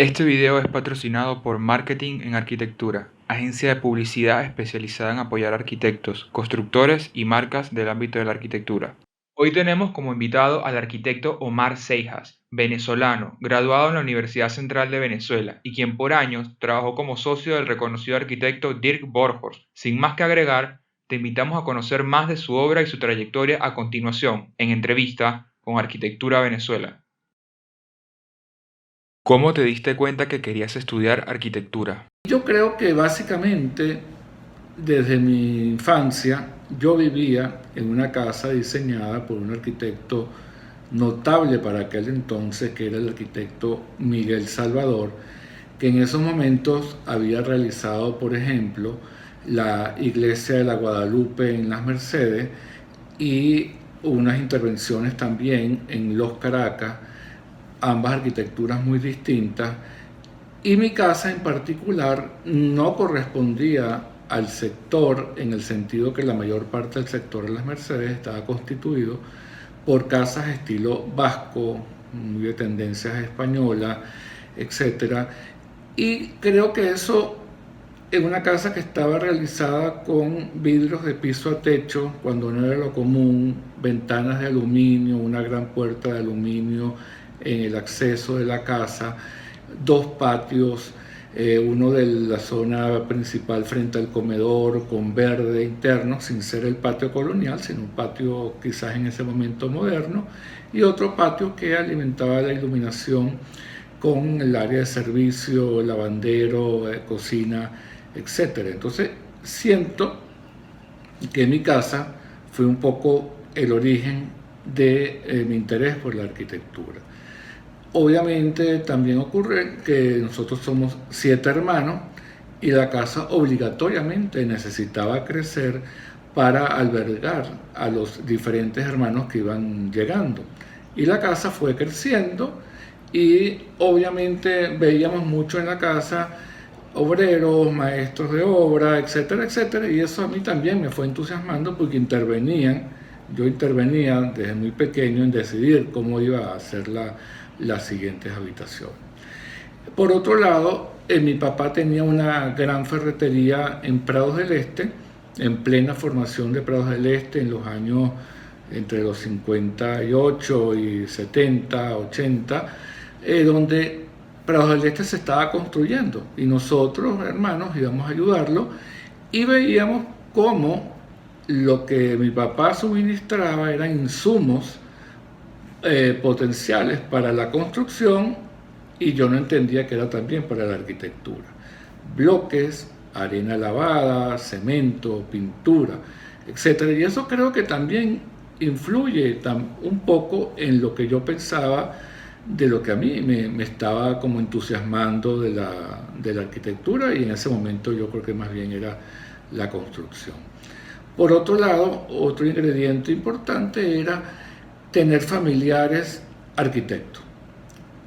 Este video es patrocinado por Marketing en Arquitectura, agencia de publicidad especializada en apoyar arquitectos, constructores y marcas del ámbito de la arquitectura. Hoy tenemos como invitado al arquitecto Omar Seijas, venezolano, graduado en la Universidad Central de Venezuela y quien por años trabajó como socio del reconocido arquitecto Dirk Borghorst. Sin más que agregar, te invitamos a conocer más de su obra y su trayectoria a continuación, en entrevista con Arquitectura Venezuela. ¿Cómo te diste cuenta que querías estudiar arquitectura? Yo creo que básicamente desde mi infancia yo vivía en una casa diseñada por un arquitecto notable para aquel entonces, que era el arquitecto Miguel Salvador, que en esos momentos había realizado, por ejemplo, la iglesia de la Guadalupe en Las Mercedes y unas intervenciones también en Los Caracas, ambas arquitecturas muy distintas, y mi casa en particular no correspondía al sector, en el sentido que la mayor parte del sector de Las Mercedes estaba constituido por casas estilo vasco, muy de tendencias españolas, etc. Y creo que eso, en una casa que estaba realizada con vidrios de piso a techo, cuando no era lo común, ventanas de aluminio, una gran puerta de aluminio en el acceso de la casa, dos patios, uno de la zona principal frente al comedor con verde interno, sin ser el patio colonial, sino un patio quizás en ese momento moderno, y otro patio que alimentaba la iluminación con el área de servicio, lavandero, cocina, etc. Entonces siento que mi casa fue un poco el origen de mi interés por la arquitectura. Obviamente también ocurre que nosotros somos 7 hermanos y la casa obligatoriamente necesitaba crecer para albergar a los diferentes hermanos que iban llegando. Y la casa fue creciendo y obviamente veíamos mucho en la casa obreros, maestros de obra, etcétera, etcétera, y eso a mí también me fue entusiasmando porque yo intervenía desde muy pequeño en decidir cómo iba a hacer las siguientes habitaciones. Por otro lado, mi papá tenía una gran ferretería en Prados del Este, en plena formación de Prados del Este en los años entre los 58 y 70, 80, donde Prados del Este se estaba construyendo y nosotros, hermanos, íbamos a ayudarlo y veíamos cómo lo que mi papá suministraba eran insumos potenciales para la construcción y yo no entendía que era también para la arquitectura. Bloques, arena lavada, cemento, pintura, etc. Y eso creo que también influye un poco en lo que yo pensaba de lo que a mí me estaba como entusiasmando de la arquitectura, y en ese momento yo creo que más bien era la construcción. Por otro lado, otro ingrediente importante era tener familiares arquitectos.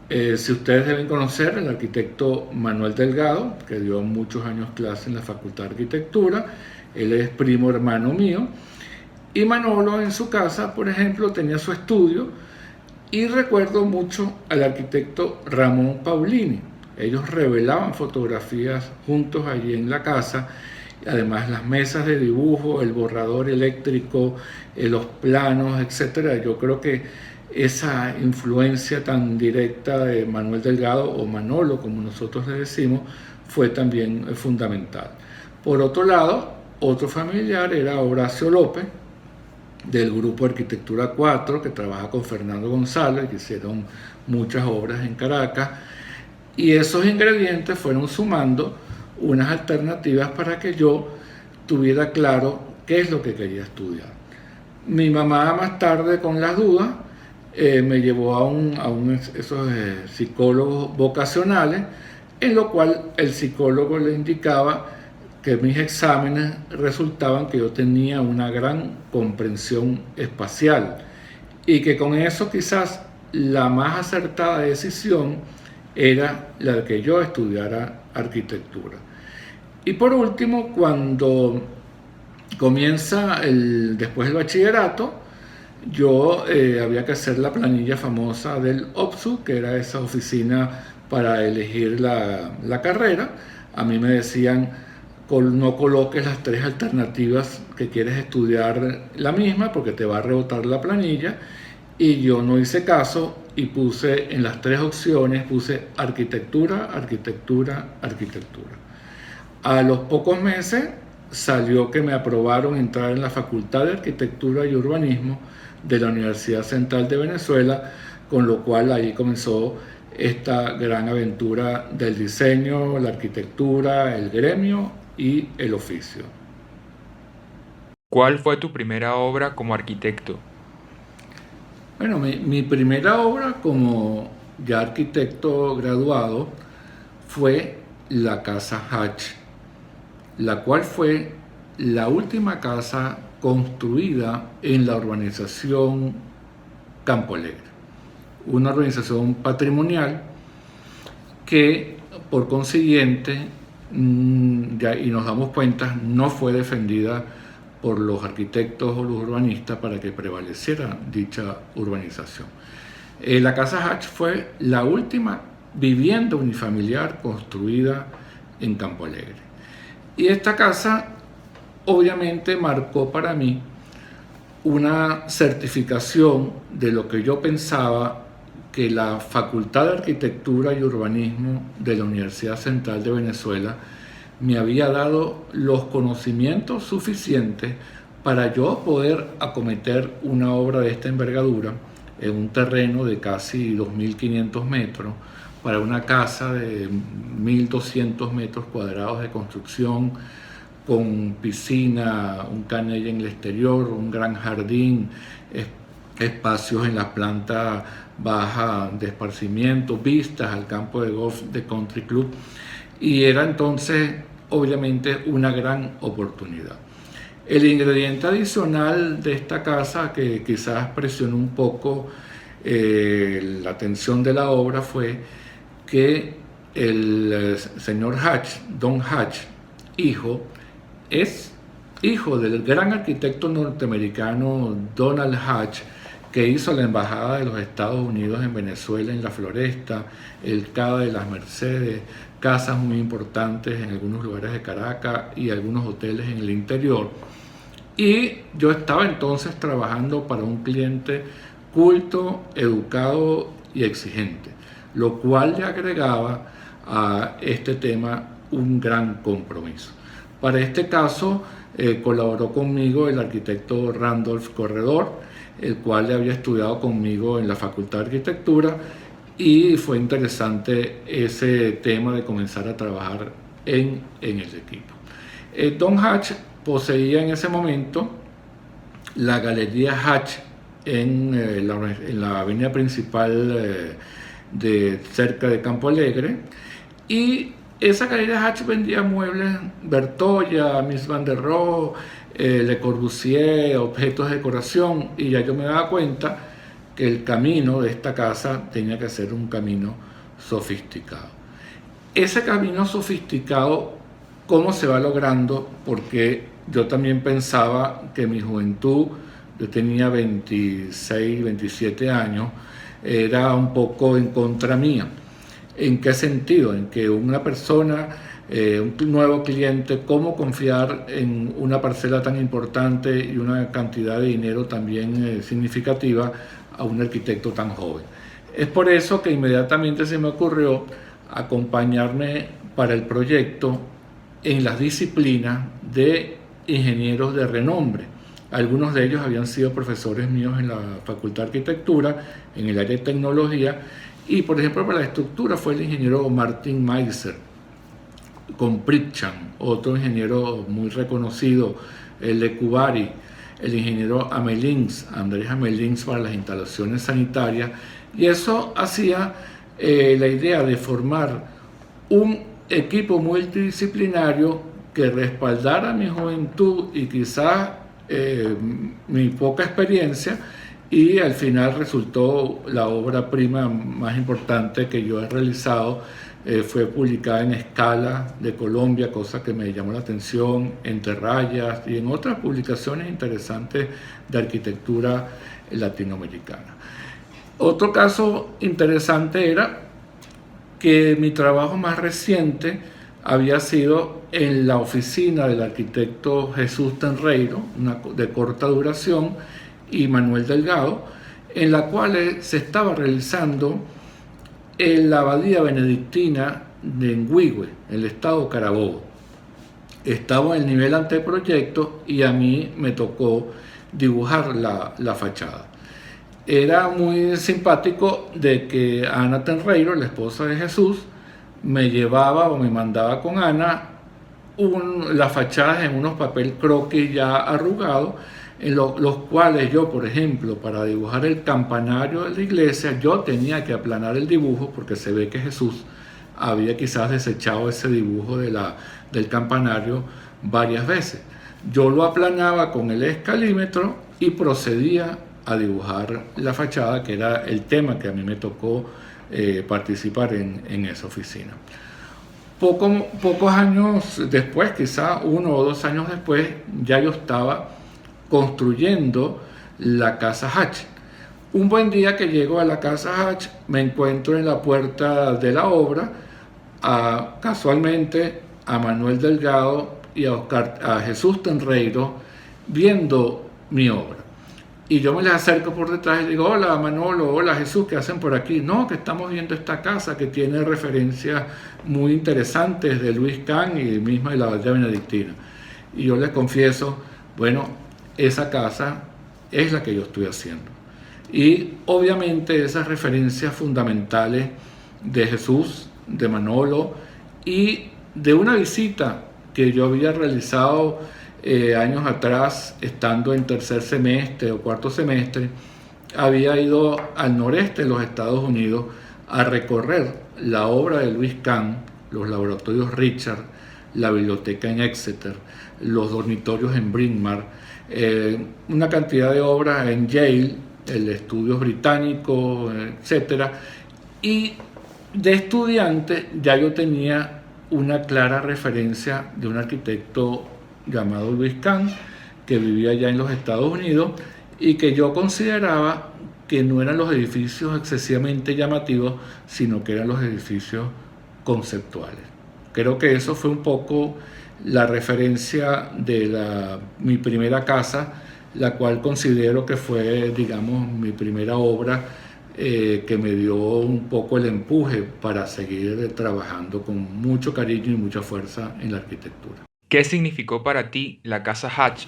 Si ustedes deben conocer al arquitecto Manuel Delgado, que dio muchos años clase en la Facultad de Arquitectura, él es primo hermano mío, y Manolo en su casa, por ejemplo, tenía su estudio, y recuerdo mucho al arquitecto Ramón Paulini. Ellos revelaban fotografías juntos allí en la casa, además las mesas de dibujo, el borrador eléctrico, los planos, etc. Yo creo que esa influencia tan directa de Manuel Delgado, o Manolo como nosotros le decimos, fue también fundamental. Por otro lado, otro familiar era Horacio López, del grupo Arquitectura 4, que trabaja con Fernando González, que hicieron muchas obras en Caracas, y esos ingredientes fueron sumando unas alternativas para que yo tuviera claro qué es lo que quería estudiar. Mi mamá más tarde, con las dudas, me llevó a esos psicólogos vocacionales, en lo cual el psicólogo le indicaba que mis exámenes resultaban que yo tenía una gran comprensión espacial y que con eso quizás la más acertada decisión era la de que yo estudiara arquitectura. Y por último, cuando comienza después del bachillerato, yo había que hacer la planilla famosa del OPSU, que era esa oficina para elegir la carrera. A mí me decían, no coloques las 3 alternativas que quieres estudiar la misma porque te va a rebotar la planilla, y yo no hice caso y puse en las 3 opciones, puse arquitectura, arquitectura, arquitectura. A los pocos meses salió que me aprobaron entrar en la Facultad de Arquitectura y Urbanismo de la Universidad Central de Venezuela, con lo cual ahí comenzó esta gran aventura del diseño, la arquitectura, el gremio y el oficio. ¿Cuál fue tu primera obra como arquitecto? Bueno, mi primera obra como ya arquitecto graduado fue la Casa Hatch, la cual fue la última casa construida en la urbanización Campo Alegre, una urbanización patrimonial que por consiguiente, y nos damos cuenta, no fue defendida por los arquitectos o los urbanistas para que prevaleciera dicha urbanización. La Casa Hatch fue la última vivienda unifamiliar construida en Campo Alegre. Y esta casa obviamente marcó para mí una certificación de lo que yo pensaba que la Facultad de Arquitectura y Urbanismo de la Universidad Central de Venezuela me había dado los conocimientos suficientes para yo poder acometer una obra de esta envergadura en un terreno de casi 2.500 metros para una casa de 1.200 metros cuadrados de construcción, con piscina, un canal en el exterior, un gran jardín, espacios en la planta baja de esparcimiento, vistas al campo de golf de Country Club, y era entonces obviamente una gran oportunidad. El ingrediente adicional de esta casa que quizás presionó un poco la atención de la obra fue que el señor Hatch, Don Hatch, es hijo del gran arquitecto norteamericano Donald Hatch, que hizo la Embajada de los Estados Unidos en Venezuela, en la Floresta, el CADA de las Mercedes, casas muy importantes en algunos lugares de Caracas y algunos hoteles en el interior. Y yo estaba entonces trabajando para un cliente culto, educado y exigente, lo cual le agregaba a este tema un gran compromiso. Para este caso colaboró conmigo el arquitecto Randolph Corredor, el cual había estudiado conmigo en la Facultad de Arquitectura, y fue interesante ese tema de comenzar a trabajar en el equipo. Don Hatch poseía en ese momento la Galería Hatch en la avenida principal de cerca de Campo Alegre, y esa Galería Hatch vendía muebles Bertolla, Mies van der Rohe, Le Corbusier, objetos de decoración, y ya yo me daba cuenta que el camino de esta casa tenía que ser un camino sofisticado. Ese camino sofisticado, ¿cómo se va logrando? Porque yo también pensaba que mi juventud, yo tenía 26, 27 años, era un poco en contra mía. ¿En qué sentido? En que una persona, un nuevo cliente, ¿cómo confiar en una parcela tan importante y una cantidad de dinero también significativa a un arquitecto tan joven? Es por eso que inmediatamente se me ocurrió acompañarme para el proyecto en las disciplinas de ingenieros de renombre. Algunos de ellos habían sido profesores míos en la Facultad de Arquitectura, en el área de tecnología, y por ejemplo para la estructura fue el ingeniero Martin Meiser, con Pritchard, otro ingeniero muy reconocido, el de Cubari, el ingeniero Amelins, Andrés Amelins, para las instalaciones sanitarias, y eso hacía la idea de formar un equipo multidisciplinario que respaldara mi juventud y quizás mi poca experiencia, y al final resultó la obra prima más importante que yo he realizado. Fue publicada en Escala de Colombia, cosa que me llamó la atención, Entre Rayas y en otras publicaciones interesantes de arquitectura latinoamericana. Otro caso interesante era que mi trabajo más reciente había sido en la oficina del arquitecto Jesús Tenreiro, de corta duración, y Manuel Delgado, en la cual se estaba realizando en la abadía benedictina de Enguigüe, en el estado Carabobo. Estaba en el nivel anteproyecto y a mí me tocó dibujar la fachada. Era muy simpático de que Ana Tenreiro, la esposa de Jesús, me llevaba o me mandaba con Ana las fachadas en unos papel croquis ya arrugados, en los cuales yo, por ejemplo, para dibujar el campanario de la iglesia, yo tenía que aplanar el dibujo porque se ve que Jesús había quizás desechado ese dibujo del campanario varias veces. Yo lo aplanaba con el escalímetro y procedía a dibujar la fachada, que era el tema que a mí me tocó participar en esa oficina. Pocos años después, quizá 1 o 2 años después, ya yo estaba construyendo la casa Hatch. Un buen día que llego a la casa Hatch, me encuentro en la puerta de la obra casualmente a Manuel Delgado y a Jesús Tenreiro viendo mi obra. Y yo me les acerco por detrás y digo: hola Manolo, hola Jesús, ¿qué hacen por aquí? No, que estamos viendo esta casa que tiene referencias muy interesantes de Luis Kahn y misma de la abadía benedictina. Y yo les confieso, bueno, esa casa es la que yo estoy haciendo. Y obviamente esas referencias fundamentales de Jesús, de Manolo y de una visita que yo había realizado años atrás, estando en tercer semestre o cuarto semestre, había ido al noreste de los Estados Unidos a recorrer la obra de Luis Kahn, los laboratorios Richard, la biblioteca en Exeter, los dormitorios en Bryn Mawr, una cantidad de obras en Yale, el Estudios Británicos, etc. Y de estudiante ya yo tenía una clara referencia de un arquitecto llamado Luis Kahn, que vivía allá en los Estados Unidos y que yo consideraba que no eran los edificios excesivamente llamativos, sino que eran los edificios conceptuales. Creo que eso fue un poco la referencia de mi primera casa, la cual considero que fue, digamos, mi primera obra que me dio un poco el empuje para seguir trabajando con mucho cariño y mucha fuerza en la arquitectura. ¿Qué significó para ti la casa Hatch?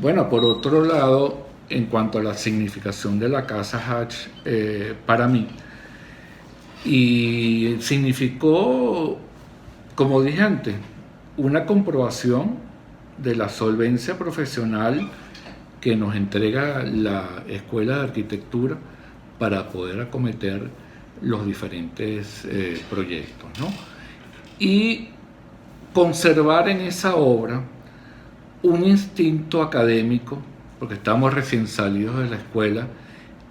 Bueno, por otro lado, en cuanto a la significación de la casa Hatch para mí, y significó, como dije antes, una comprobación de la solvencia profesional que nos entrega la Escuela de Arquitectura para poder acometer los diferentes proyectos, ¿no? Y conservar en esa obra un instinto académico, porque estamos recién salidos de la escuela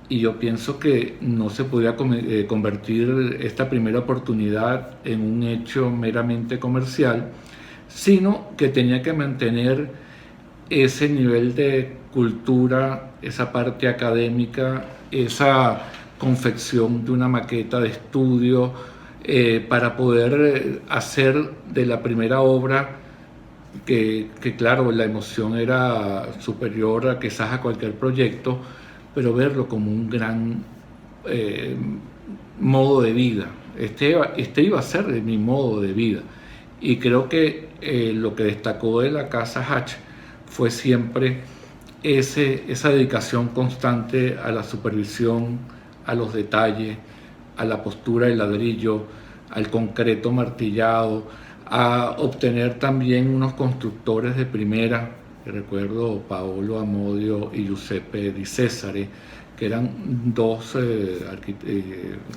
y yo pienso que no se podía convertir esta primera oportunidad en un hecho meramente comercial, sino que tenía que mantener ese nivel de cultura, esa parte académica, esa confección de una maqueta de estudio, para poder hacer de la primera obra, que claro, la emoción era superior a quizás a cualquier proyecto, pero verlo como un gran modo de vida. Este iba a ser mi modo de vida. Y creo que lo que destacó de la casa Hatch fue siempre esa dedicación constante a la supervisión, a los detalles, a la postura del ladrillo, al concreto martillado, a obtener también unos constructores de primera. Recuerdo Paolo Amodio y Giuseppe Di Cesare, que eran dos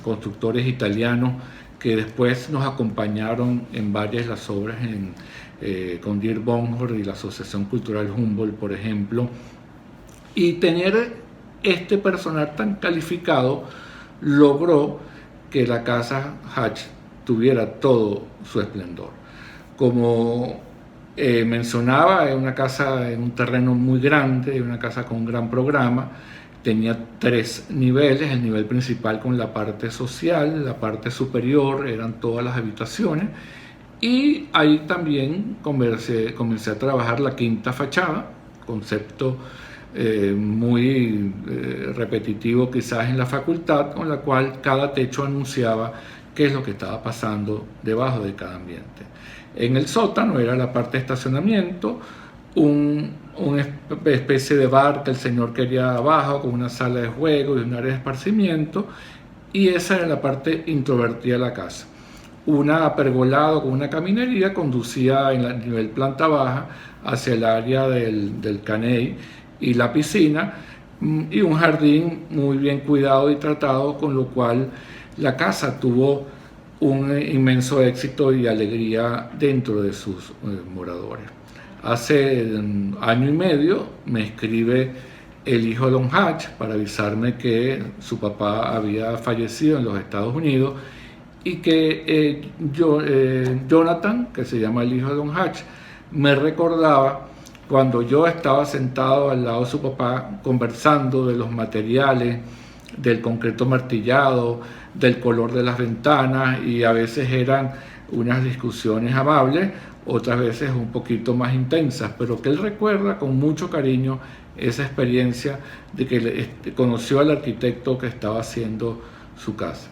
constructores italianos que después nos acompañaron en varias de las obras con Dirk Bonhoeffer y la Asociación Cultural Humboldt, por ejemplo. Y tener este personal tan calificado logró que la casa Hatch tuviera todo su esplendor. Como mencionaba, es una casa en un terreno muy grande, una casa con un gran programa. tenía 3 niveles, el nivel principal con la parte social, la parte superior eran todas las habitaciones, y ahí también comencé a trabajar la quinta fachada, concepto muy repetitivo quizás en la facultad, con la cual cada techo anunciaba qué es lo que estaba pasando debajo de cada ambiente. En el sótano era la parte de estacionamiento, una especie de bar que el señor quería abajo, con una sala de juego y un área de esparcimiento, y esa era la parte introvertida de la casa. Una pergolado con una caminería conducía en el nivel planta baja hacia el área del caney y la piscina, y un jardín muy bien cuidado y tratado, con lo cual la casa tuvo un inmenso éxito y alegría dentro de sus moradores. Hace año y medio me escribe el hijo de Don Hatch para avisarme que su papá había fallecido en los Estados Unidos, y que Jonathan, que se llama el hijo de Don Hatch, me recordaba cuando yo estaba sentado al lado de su papá conversando de los materiales, del concreto martillado, del color de las ventanas, y a veces eran unas discusiones amables, otras veces un poquito más intensas, pero que él recuerda con mucho cariño esa experiencia de que conoció al arquitecto que estaba haciendo su casa.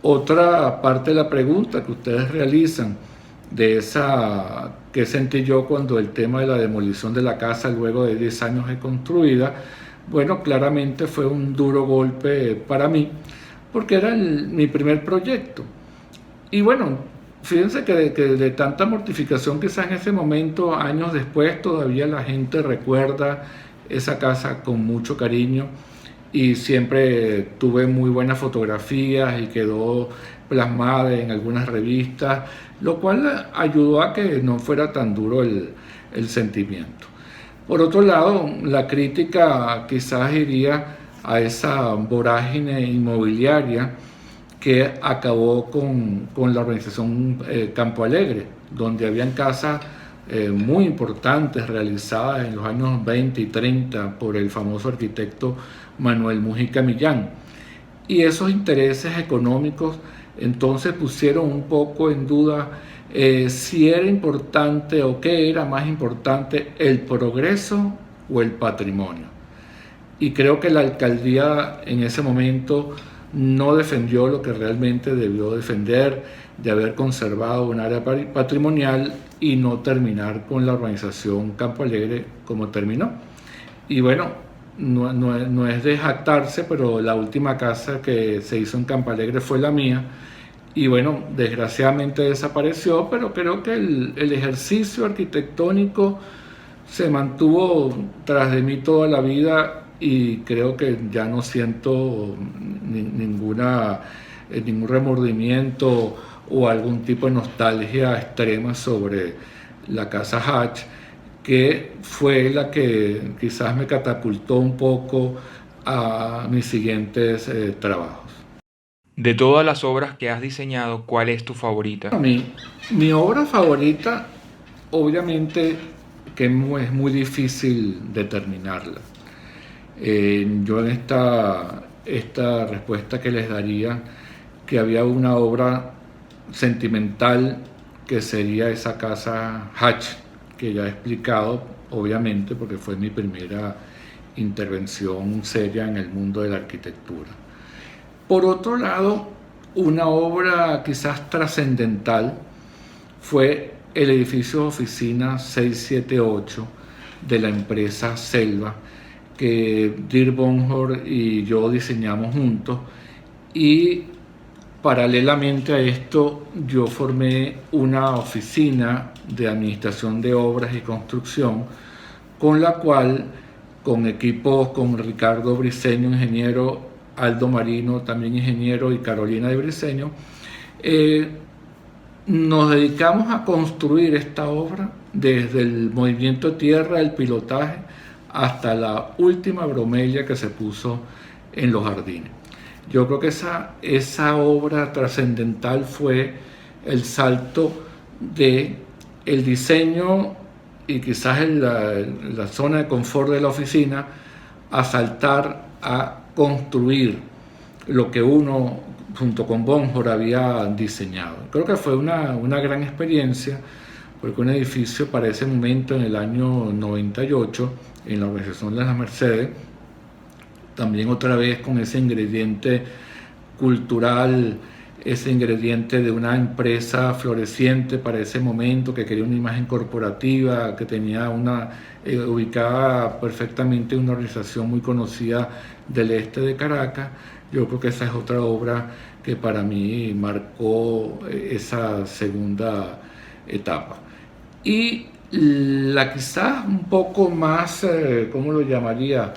Otra parte de la pregunta que ustedes realizan, de esa que sentí yo cuando el tema de la demolición de la casa luego de 10 años de construida, bueno, claramente fue un duro golpe para mí, porque era mi primer proyecto. Y bueno, fíjense que de tanta mortificación quizás en ese momento, años después, todavía la gente recuerda esa casa con mucho cariño, y siempre tuve muy buenas fotografías y quedó plasmada en algunas revistas, lo cual ayudó a que no fuera tan duro el sentimiento. Por otro lado, la crítica quizás iría a esa vorágine inmobiliaria que acabó con la organización Campo Alegre, donde habían casas muy importantes realizadas en los años 20 y 30 por el famoso arquitecto Manuel Mujica Millán. Y esos intereses económicos entonces pusieron un poco en duda si era importante o qué era más importante, el progreso o el patrimonio. Y creo que la alcaldía en ese momento no defendió lo que realmente debió defender, de haber conservado un área patrimonial y no terminar con la urbanización Campo Alegre como terminó. Y bueno, no es de jactarse, pero la última casa que se hizo en Campo Alegre fue la mía, y bueno, desgraciadamente desapareció, pero creo que el ejercicio arquitectónico se mantuvo tras de mí toda la vida, y creo que ya no siento ningún remordimiento o algún tipo de nostalgia extrema sobre la casa Hatch, que fue la que quizás me catapultó un poco a mis siguientes trabajos. De todas las obras que has diseñado, ¿cuál es tu favorita? Mi obra favorita, obviamente, que es muy difícil determinarla. Yo en esta respuesta que les daría, que había una obra sentimental que sería esa casa Hatch, que ya he explicado, obviamente, porque fue mi primera intervención seria en el mundo de la arquitectura. Por otro lado, una obra quizás trascendental fue el edificio de oficina 678 de la empresa Selva, que Dirk Bonhoeffer y yo diseñamos juntos, y paralelamente a esto yo formé una oficina de administración de obras y construcción, con la cual, con equipos con Ricardo Briceño, ingeniero, Aldo Marino, también ingeniero, y Carolina de Briceño, nos dedicamos a construir esta obra desde el movimiento de tierra, el pilotaje, hasta la última bromella que se puso en los jardines. Yo creo que esa obra trascendental fue el salto de el diseño y quizás la zona de confort de la oficina, a saltar a construir lo que uno, junto con Bonhor, había diseñado. Creo que fue una gran experiencia, porque un edificio para ese momento, en el año 98, en la Organización de las Mercedes, también otra vez con ese ingrediente cultural, ese ingrediente de una empresa floreciente para ese momento, que quería una imagen corporativa, que tenía ubicada perfectamente una organización muy conocida del este de Caracas. Yo creo que esa es otra obra que para mí marcó esa segunda etapa. Y la quizás un poco más, ¿cómo lo llamaría?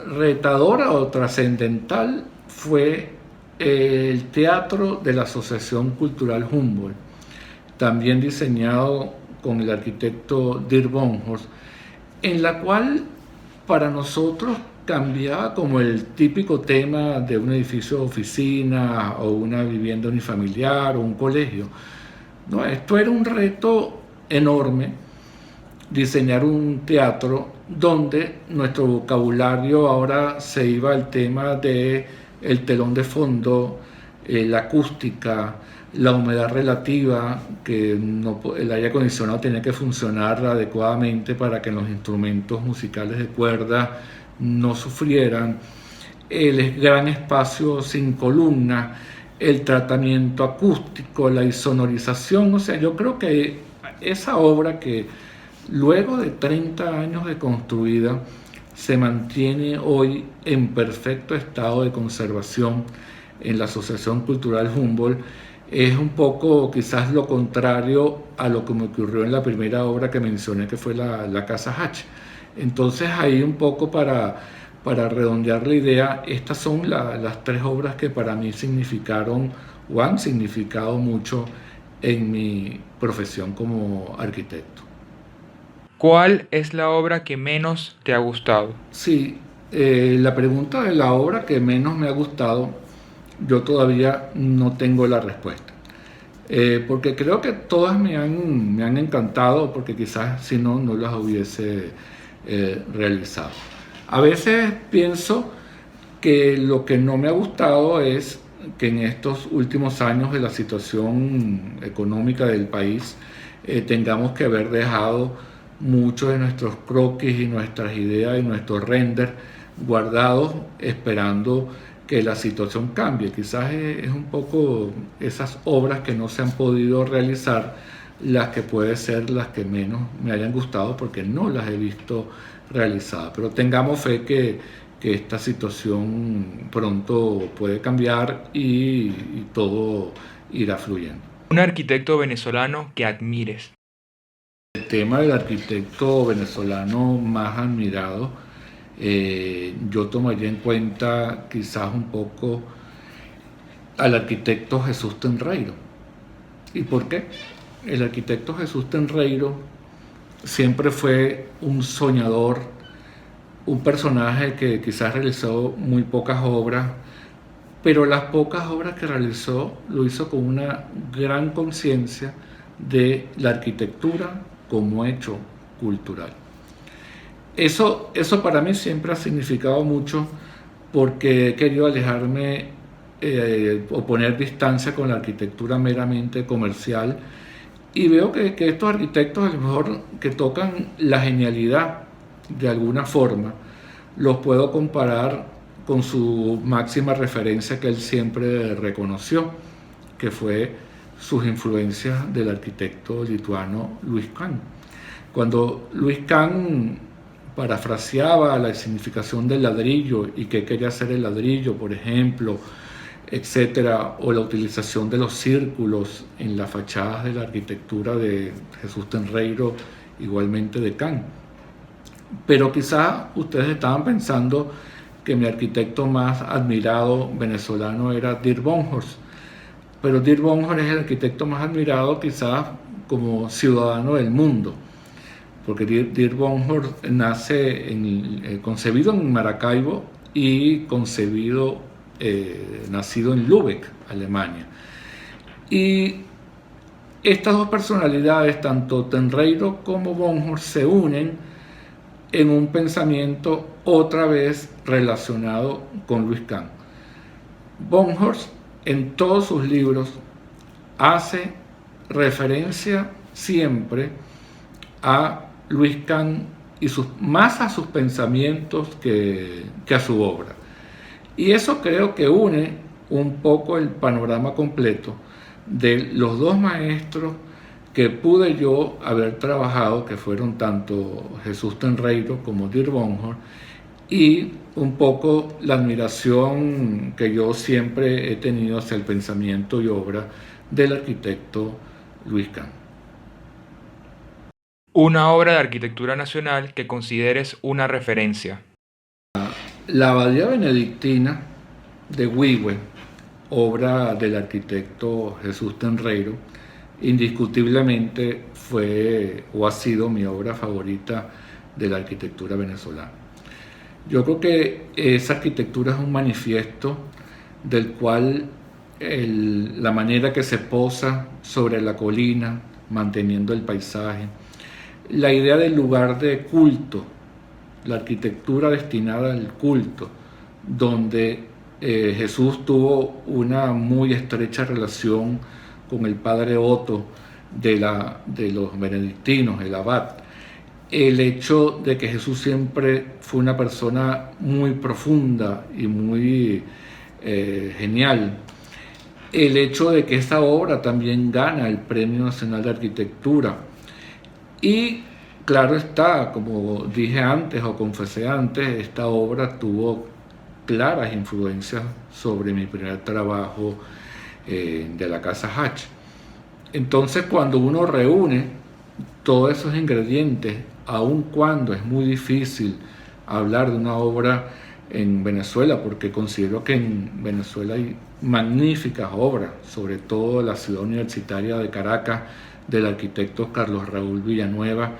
Retadora o trascendental fue el teatro de la Asociación Cultural Humboldt, también diseñado con el arquitecto Dirk Bonhorst, en la cual para nosotros cambiaba como el típico tema de un edificio de oficina o una vivienda unifamiliar o un colegio. No, esto era un reto enorme, diseñar un teatro donde nuestro vocabulario ahora se iba al tema de el telón de fondo, la acústica, la humedad relativa, que el aire acondicionado tenía que funcionar adecuadamente para que los instrumentos musicales de cuerda no sufrieran, el gran espacio sin columna, el tratamiento acústico, la insonorización. O sea, yo creo que esa obra, que luego de 30 años de construida, se mantiene hoy en perfecto estado de conservación en la Asociación Cultural Humboldt, es un poco quizás lo contrario a lo que me ocurrió en la primera obra que mencioné, que fue la Casa Hatch. Entonces ahí un poco para redondear la idea, estas son las tres obras que para mí significaron o han significado mucho en mi profesión como arquitecto. ¿Cuál es la obra que menos te ha gustado? Sí, la pregunta de la obra que menos me ha gustado, yo todavía no tengo la respuesta. Porque creo que todas me han encantado, porque quizás si no, no las hubiese realizado. A veces pienso que lo que no me ha gustado es que en estos últimos años de la situación económica del país tengamos que haber dejado muchos de nuestros croquis y nuestras ideas y nuestros renders guardados esperando que la situación cambie. Quizás es un poco esas obras que no se han podido realizar las que pueden ser las que menos me hayan gustado, porque no las he visto realizadas. Pero tengamos fe que esta situación pronto puede cambiar y todo irá fluyendo. Un arquitecto venezolano que admires. El tema del arquitecto venezolano más admirado, yo tomaría en cuenta quizás un poco al arquitecto Jesús Tenreiro. ¿Y por qué? El arquitecto Jesús Tenreiro siempre fue un soñador, un personaje que quizás realizó muy pocas obras, pero las pocas obras que realizó lo hizo con una gran conciencia de la arquitectura como hecho cultural. Eso para mí siempre ha significado mucho, porque he querido alejarme o poner distancia con la arquitectura meramente comercial, y veo que estos arquitectos, a lo mejor, que tocan la genialidad de alguna forma, los puedo comparar con su máxima referencia que él siempre reconoció, que fue sus influencias del arquitecto lituano Louis Kahn. Cuando Louis Kahn parafraseaba la significación del ladrillo y qué quería hacer el ladrillo, por ejemplo, etcétera, o la utilización de los círculos en las fachadas de la arquitectura de Jesús Tenreiro, igualmente de Kahn. Pero quizás ustedes estaban pensando que mi arquitecto más admirado venezolano era Dirk Bonhorst, pero Dirk Bonhorst es el arquitecto más admirado quizás como ciudadano del mundo, porque Dirk Bonhorst nace concebido en Maracaibo y nacido en Lübeck, Alemania. Y estas dos personalidades, tanto Tenreiro como Bonhorst, se unen en un pensamiento otra vez relacionado con Luis Kahn. Bonhoeffer en todos sus libros hace referencia siempre a Luis Kahn y más a sus pensamientos que a su obra. Y eso creo que une un poco el panorama completo de los dos maestros que pude yo haber trabajado, que fueron tanto Jesús Tenreiro como Dirk Bonhoeffer, y un poco la admiración que yo siempre he tenido hacia el pensamiento y obra del arquitecto Luis Kahn. Una obra de arquitectura nacional que consideres una referencia. La Abadía Benedictina de Huihue, obra del arquitecto Jesús Tenreiro, indiscutiblemente fue o ha sido mi obra favorita de la arquitectura venezolana. Yo creo que esa arquitectura es un manifiesto del cual la manera que se posa sobre la colina, manteniendo el paisaje, la idea del lugar de culto, la arquitectura destinada al culto, donde Jesús tuvo una muy estrecha relación con el padre Otto de los benedictinos, el abad. El hecho de que Jesús siempre fue una persona muy profunda y muy genial. El hecho de que esta obra también gana el Premio Nacional de Arquitectura. Y claro está, como dije antes o confesé antes, esta obra tuvo claras influencias sobre mi primer trabajo de la Casa Hatch. Entonces, cuando uno reúne todos esos ingredientes, aun cuando es muy difícil hablar de una obra en Venezuela, porque considero que en Venezuela hay magníficas obras, sobre todo la ciudad universitaria de Caracas, del arquitecto Carlos Raúl Villanueva,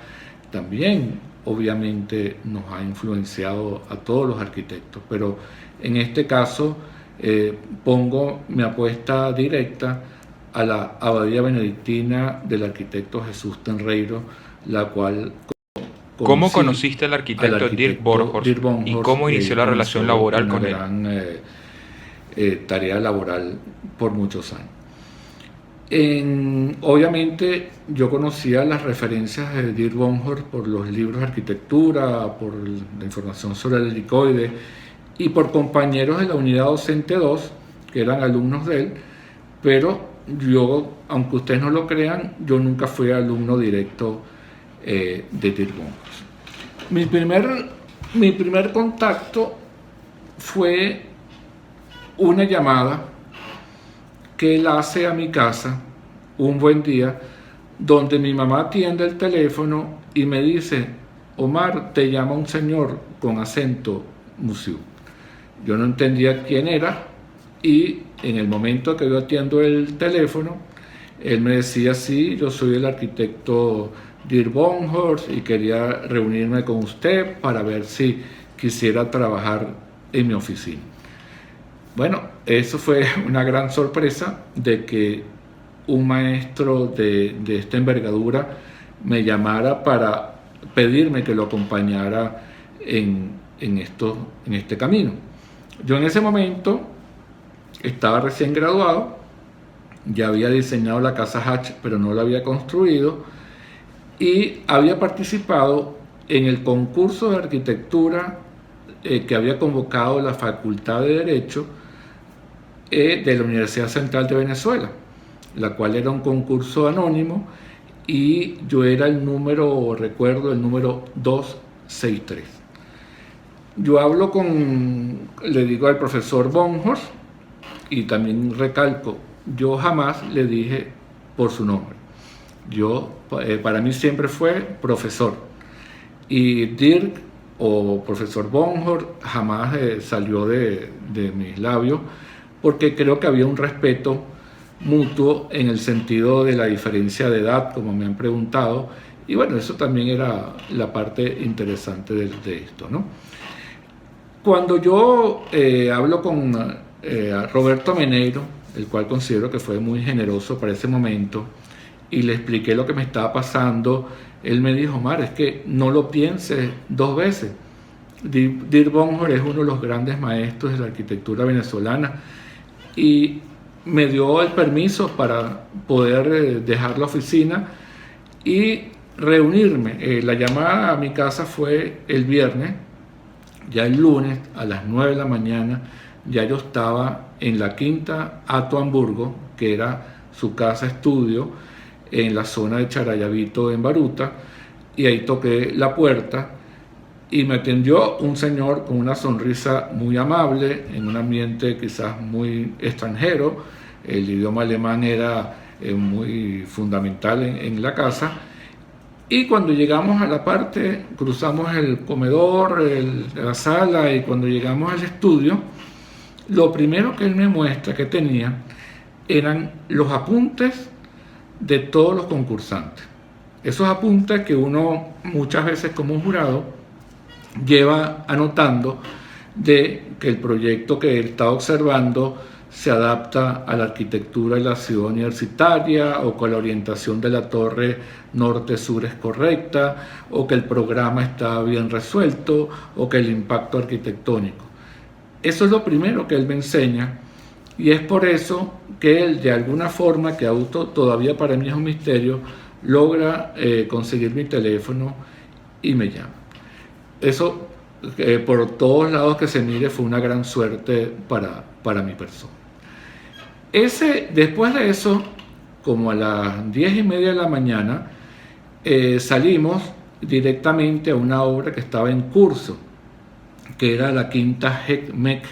también obviamente nos ha influenciado a todos los arquitectos, pero en este caso pongo mi apuesta directa a la Abadía Benedictina del arquitecto Jesús Tenreiro, la cual ¿Cómo conociste al arquitecto Dirk Bonhoeffer y cómo inició la relación laboral con él? Una gran tarea laboral por muchos años. Obviamente yo conocía las referencias de Dirk Bonhoeffer por los libros de arquitectura, por la información sobre el helicoide y por compañeros de la unidad docente 2 que eran alumnos de él, pero yo, aunque ustedes no lo crean, yo nunca fui alumno directo de Dirk Bonhoeffer. Mi primer contacto fue una llamada que él hace a mi casa un buen día, donde mi mamá atiende el teléfono y me dice: Omar, te llama un señor con acento musiú. Yo no entendía quién era y en el momento que yo atiendo el teléfono, él me decía: sí, yo soy el arquitecto Dirk Bonhoeffer y quería reunirme con usted para ver si quisiera trabajar en mi oficina. Bueno, eso fue una gran sorpresa de que un maestro de esta envergadura me llamara para pedirme que lo acompañara en este camino. Yo en ese momento estaba recién graduado, ya había diseñado la Casa Hatch, pero no la había construido, y había participado en el concurso de arquitectura que había convocado la Facultad de Derecho de la Universidad Central de Venezuela, la cual era un concurso anónimo y yo era el número 263. Yo hablo le digo al profesor Bonhoeffer y también recalco, yo jamás le dije por su nombre. Para mí siempre fue profesor. Y Dirk o profesor Bonhoeffer jamás salió de mis labios, porque creo que había un respeto mutuo en el sentido de la diferencia de edad, como me han preguntado, y bueno, eso también era la parte interesante de esto, ¿no? Cuando yo hablo con Roberto Meneiro, el cual considero que fue muy generoso para ese momento, y le expliqué lo que me estaba pasando él me dijo: Omar, es que no lo pienses dos veces. Dirk Bonhoeffer es uno de los grandes maestros de la arquitectura venezolana y me dio el permiso para poder dejar la oficina y reunirme. La llamada a mi casa fue el viernes. Ya el lunes a las 9 de la mañana ya yo estaba en la Quinta Hato Hamburgo, que era su casa estudio, en la zona de Charayavito, en Baruta, y ahí toqué la puerta y me atendió un señor con una sonrisa muy amable, en un ambiente quizás muy extranjero. El idioma alemán era muy fundamental en la casa. Y cuando llegamos a la parte, cruzamos el comedor, la sala, y cuando llegamos al estudio, lo primero que él me muestra que tenía eran los apuntes de todos los concursantes. Esos apuntes que uno muchas veces como jurado lleva anotando de que el proyecto que él está observando se adapta a la arquitectura de la ciudad universitaria, o que la orientación de la torre norte-sur es correcta, o que el programa está bien resuelto, o que el impacto arquitectónico. Eso es lo primero que él me enseña, y es por eso que él, de alguna forma, que todavía para mí es un misterio, logra conseguir mi teléfono y me llama. Eso, por todos lados que se mire, fue una gran suerte para mi persona. Después de eso, como a las 10:30 de la mañana, salimos directamente a una obra que estaba en curso, que era la Quinta Heckmeck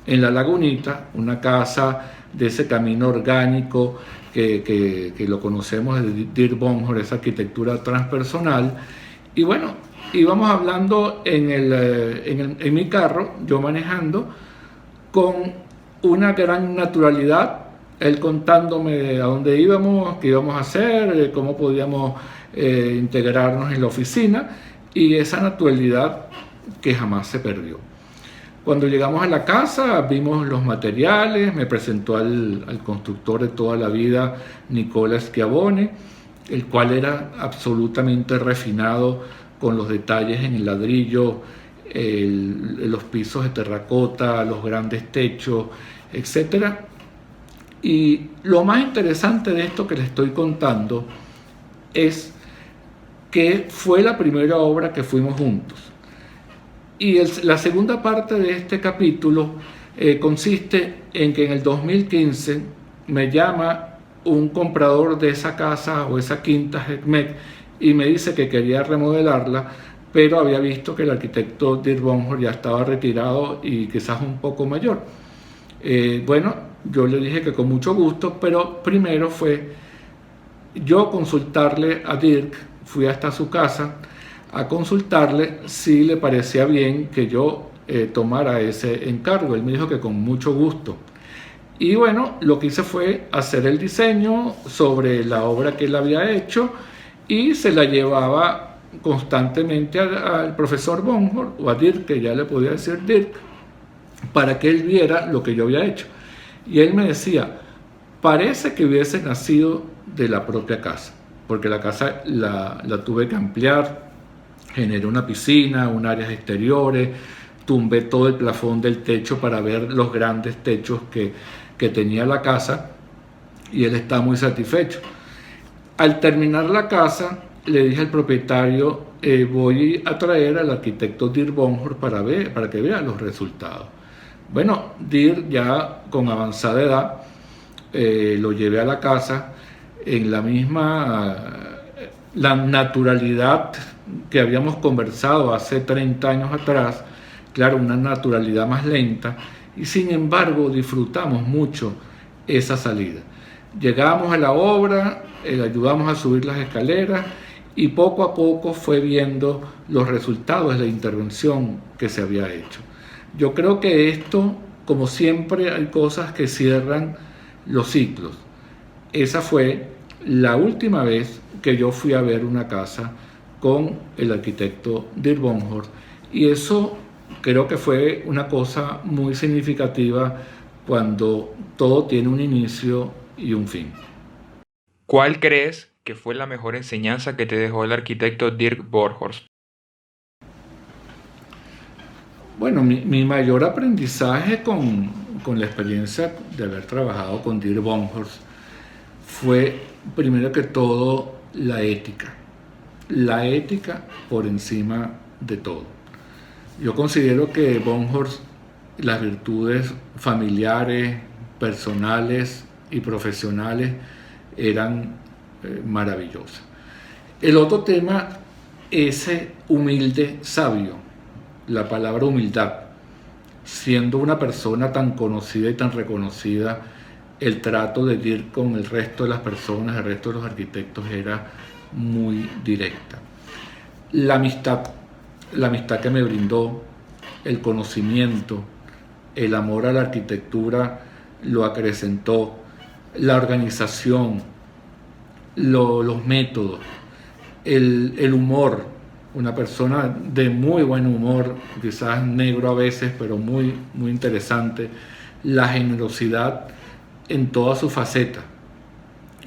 en La Lagunita, una casa de ese camino orgánico que lo conocemos de Dirk Bonhoeffer, esa arquitectura transpersonal. Y bueno, íbamos hablando en mi carro, yo manejando, con una gran naturalidad, él contándome a dónde íbamos, qué íbamos a hacer, cómo podíamos integrarnos en la oficina, y esa naturalidad que jamás se perdió. Cuando llegamos a la casa, vimos los materiales, me presentó al constructor de toda la vida, Nicola Schiavone, el cual era absolutamente refinado con los detalles en el ladrillo, los pisos de terracota, los grandes techos, etc. Y lo más interesante de esto que les estoy contando es que fue la primera obra que fuimos juntos. Y la segunda parte de este capítulo consiste en que en el 2015 me llama un comprador de esa casa o esa Quinta Heckmeck y me dice que quería remodelarla, pero había visto que el arquitecto Dirk Bonhoeffer ya estaba retirado y quizás un poco mayor. Bueno, yo le dije que con mucho gusto, pero primero fue yo consultarle a Dirk. Fui hasta su casa a consultarle si le parecía bien que yo tomara ese encargo. Él me dijo que con mucho gusto. Y bueno, lo que hice fue hacer el diseño sobre la obra que él había hecho y se la llevaba constantemente al profesor Bonhoeffer, o a Dirk, que ya le podía decir Dirk, para que él viera lo que yo había hecho. Y él me decía: parece que hubiese nacido de la propia casa, porque la casa la tuve que ampliar, generé una piscina, un áreas exteriores, tumbé todo el plafón del techo para ver los grandes techos que tenía la casa, y él está muy satisfecho. Al terminar la casa, le dije al propietario: voy a traer al arquitecto Dirk Bonhoeffer para que vea los resultados. Bueno, Dirk, ya con avanzada edad, lo llevé a la casa en la misma la naturalidad que habíamos conversado hace 30 años atrás, claro, una naturalidad más lenta, y sin embargo disfrutamos mucho esa salida. Llegamos a la obra, le ayudamos a subir las escaleras y poco a poco fue viendo los resultados de la intervención que se había hecho. Yo creo que esto, como siempre, hay cosas que cierran los ciclos. Esa fue la última vez que yo fui a ver una casa con el arquitecto Dirk Bonhoeffer, y eso creo que fue una cosa muy significativa cuando todo tiene un inicio y un fin. ¿Cuál crees ¿Qué fue la mejor enseñanza que te dejó el arquitecto Dirk Borghorst? Bueno, mi mayor aprendizaje con la experiencia de haber trabajado con Dirk Borghorst fue, primero que todo, la ética. La ética por encima de todo. Yo considero que Borghorst, las virtudes familiares, personales y profesionales eran maravillosas. El otro tema, ese humilde sabio, la palabra humildad, siendo una persona tan conocida y tan reconocida, el trato de Dirk con el resto de las personas, el resto de los arquitectos era muy directa. La amistad que me brindó, el conocimiento, el amor a la arquitectura lo acrecentó, la organización, los métodos, el humor, una persona de muy buen humor, quizás negro a veces, pero muy, muy interesante, la generosidad en toda su faceta.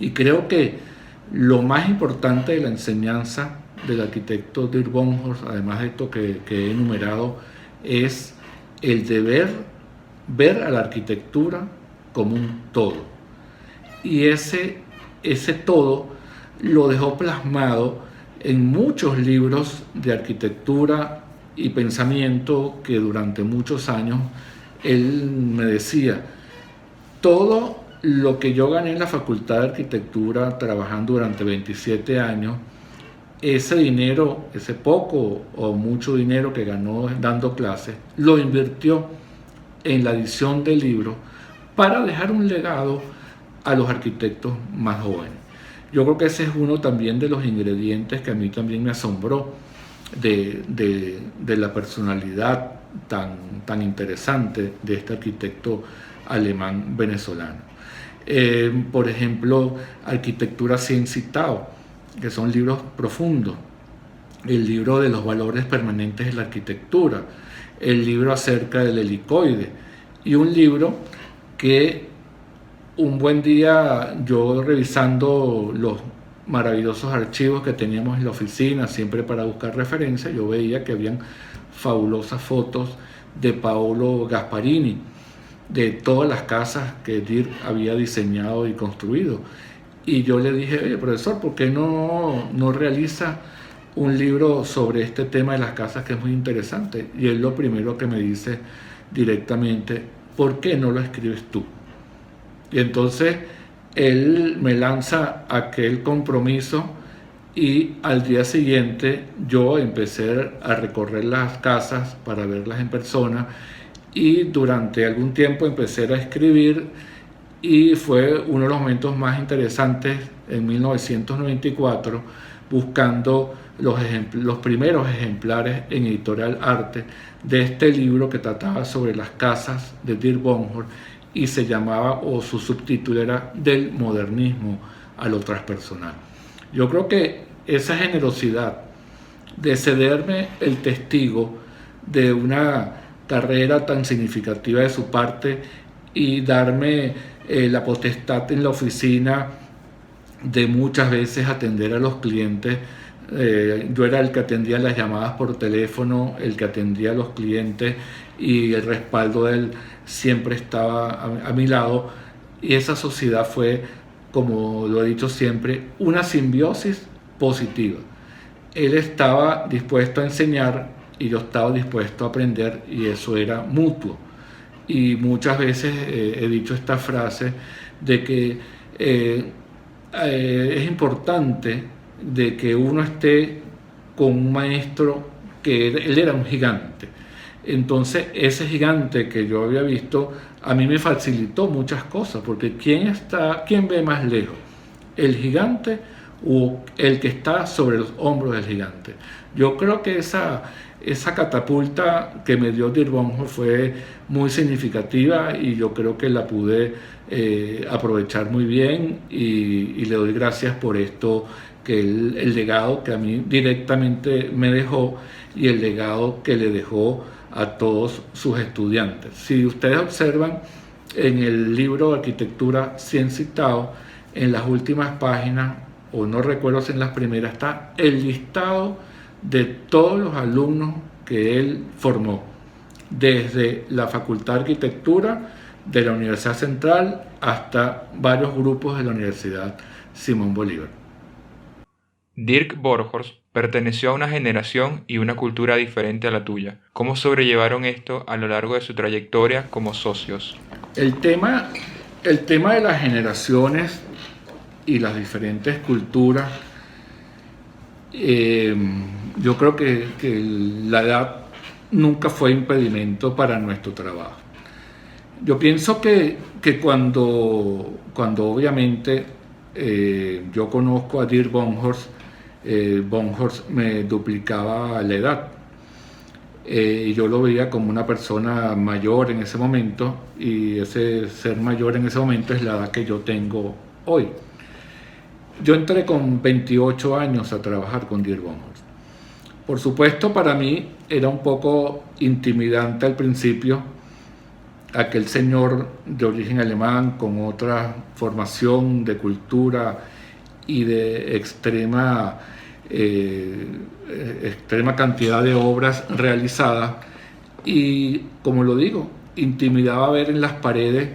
Y creo que lo más importante de la enseñanza del arquitecto Dirk Borghorst, además de esto que he enumerado, es el deber ver a la arquitectura como un todo. Y ese todo lo dejó plasmado en muchos libros de arquitectura y pensamiento que durante muchos años él me decía, todo lo que yo gané en la Facultad de Arquitectura trabajando durante 27 años, ese dinero, ese poco o mucho dinero que ganó dando clases, lo invirtió en la edición de libros para dejar un legado a los arquitectos más jóvenes. Yo creo que ese es uno también de los ingredientes que a mí también me asombró de la personalidad tan interesante de este arquitecto alemán venezolano. Por ejemplo, Arquitectura Ciencia y Tao, que son libros profundos, el libro de los valores permanentes de la arquitectura, el libro acerca del helicoide y un libro que un buen día yo revisando los maravillosos archivos que teníamos en la oficina, siempre para buscar referencias, yo veía que habían fabulosas fotos de Paolo Gasparini, de todas las casas que Dirk había diseñado y construido. Y yo le dije, oye, profesor, ¿por qué no realiza un libro sobre este tema de las casas que es muy interesante? Y él lo primero que me dice directamente, ¿por qué no lo escribes tú? Y entonces él me lanza aquel compromiso y al día siguiente yo empecé a recorrer las casas para verlas en persona y durante algún tiempo empecé a escribir y fue uno de los momentos más interesantes en 1994 buscando los primeros ejemplares en Editorial Arte de este libro que trataba sobre las casas de Dirk Borghorst y se llamaba, o su subtítulo era, Del modernismo a lo transpersonal. Yo creo que esa generosidad de cederme el testigo de una carrera tan significativa de su parte y darme la potestad en la oficina de muchas veces atender a los clientes. Yo era el que atendía las llamadas por teléfono, el que atendía a los clientes y el respaldo de él siempre estaba a mi lado. Y esa sociedad fue, como lo he dicho siempre, una simbiosis positiva. Él estaba dispuesto a enseñar y yo estaba dispuesto a aprender y eso era mutuo. Y muchas veces he dicho esta frase de que es importante de que uno esté con un maestro que él era un gigante. Entonces ese gigante que yo había visto a mí me facilitó muchas cosas, porque ¿quién ve más lejos? ¿El gigante o el que está sobre los hombros del gigante? Yo creo que esa catapulta que me dio Dirk Borghorst fue muy significativa y yo creo que la pude aprovechar muy bien y le doy gracias por esto, que el legado que a mí directamente me dejó y el legado que le dejó a todos sus estudiantes. Si ustedes observan en el libro Arquitectura Ciencia y Tao, en las últimas páginas o no recuerdo si en las primeras, está el listado de todos los alumnos que él formó, desde la Facultad de Arquitectura de la Universidad Central hasta varios grupos de la Universidad Simón Bolívar. Dirk Borghorst perteneció a una generación y una cultura diferente a la tuya. ¿Cómo sobrellevaron esto a lo largo de su trayectoria como socios? El tema de las generaciones y las diferentes culturas, yo creo que la edad nunca fue impedimento para nuestro trabajo. Yo pienso que cuando obviamente yo conozco a Dirk Borghorst, Borghorst me duplicaba la edad. Y yo lo veía como una persona mayor en ese momento, y ese ser mayor en ese momento es la edad que yo tengo hoy. Yo entré con 28 años a trabajar con Dirk Borghorst. Por supuesto, para mí era un poco intimidante al principio aquel señor de origen alemán con otra formación de cultura y de extrema cantidad de obras realizadas, y como lo digo, intimidaba ver en las paredes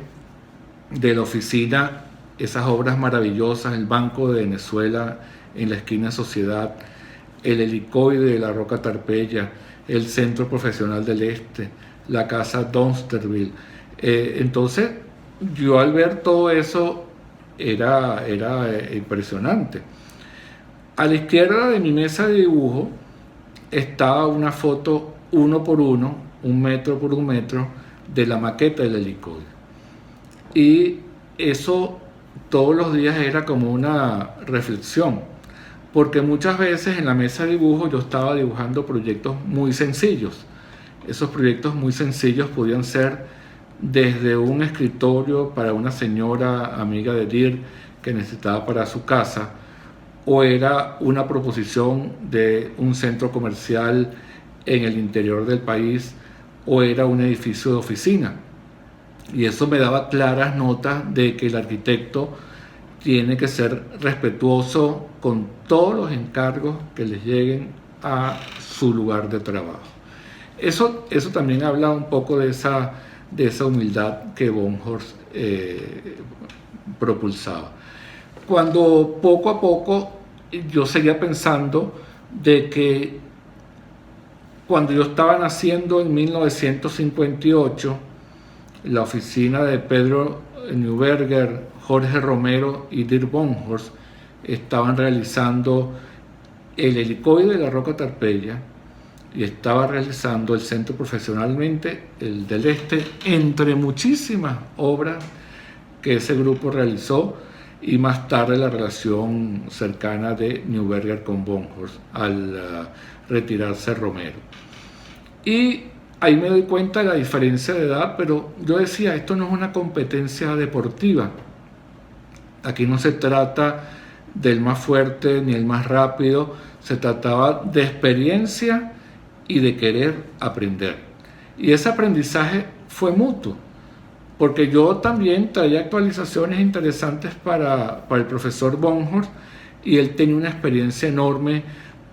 de la oficina esas obras maravillosas: el Banco de Venezuela en la esquina Sociedad, el helicoide de la Roca Tarpeya, el Centro Profesional del Este, la Casa Donsterville. Entonces yo al ver todo eso era impresionante. A la izquierda de mi mesa de dibujo estaba una foto 1 por 1, 1 metro por 1 metro, de la maqueta del helicoide. Y eso todos los días era como una reflexión, porque muchas veces en la mesa de dibujo yo estaba dibujando proyectos muy sencillos. Esos proyectos muy sencillos podían ser desde un escritorio para una señora amiga de Dirk que necesitaba para su casa, o era una proposición de un centro comercial en el interior del país, o era un edificio de oficina. Y eso me daba claras notas de que el arquitecto tiene que ser respetuoso con todos los encargos que les lleguen a su lugar de trabajo. Eso también habla un poco de esa humildad que Borghorst propulsaba. Cuando poco a poco yo seguía pensando de que cuando yo estaba naciendo en 1958, la oficina de Pedro Neuberger, Jorge Romero y Dirk Borghorst estaban realizando el helicoide de la Roca Tarpeya y estaba realizando el Centro Profesionalmente, el del Este, entre muchísimas obras que ese grupo realizó, y más tarde la relación cercana de Neuberger con Borghorst al retirarse Romero. Y ahí me doy cuenta de la diferencia de edad, pero yo decía, esto no es una competencia deportiva. Aquí no se trata del más fuerte ni el más rápido, se trataba de experiencia y de querer aprender. Y ese aprendizaje fue mutuo, porque yo también traía actualizaciones interesantes para el profesor Borghorst, y él tenía una experiencia enorme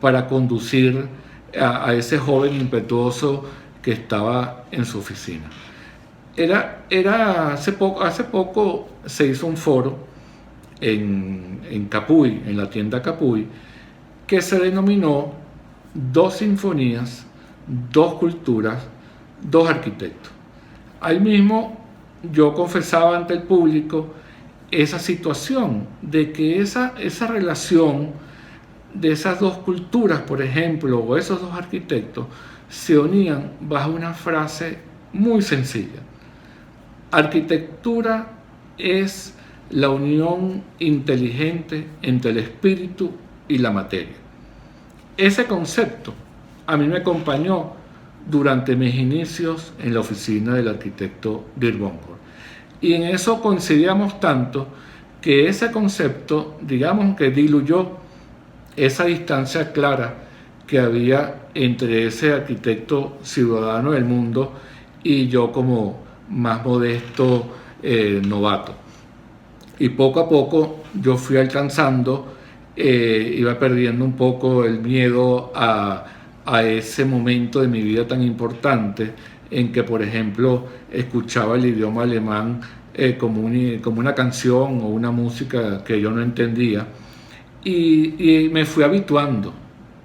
para conducir a ese joven impetuoso que estaba en su oficina. Hace poco se hizo un foro en Capuy, en la tienda Capuy, que se denominó 2 sinfonías, 2 culturas, 2 arquitectos. Ahí mismo yo confesaba ante el público esa situación de que esa relación de esas 2 culturas, por ejemplo, o esos 2 arquitectos, se unían bajo una frase muy sencilla: arquitectura es la unión inteligente entre el espíritu y la materia. Ese concepto a mí me acompañó durante mis inicios en la oficina del arquitecto Dirk Borghorst, y en eso coincidíamos tanto que ese concepto, digamos, que diluyó esa distancia clara que había entre ese arquitecto ciudadano del mundo y yo como más modesto novato. Y poco a poco yo fui alcanzando iba perdiendo un poco el miedo a ese momento de mi vida tan importante en que, por ejemplo, escuchaba el idioma alemán como una canción o una música que yo no entendía. Y me fui habituando,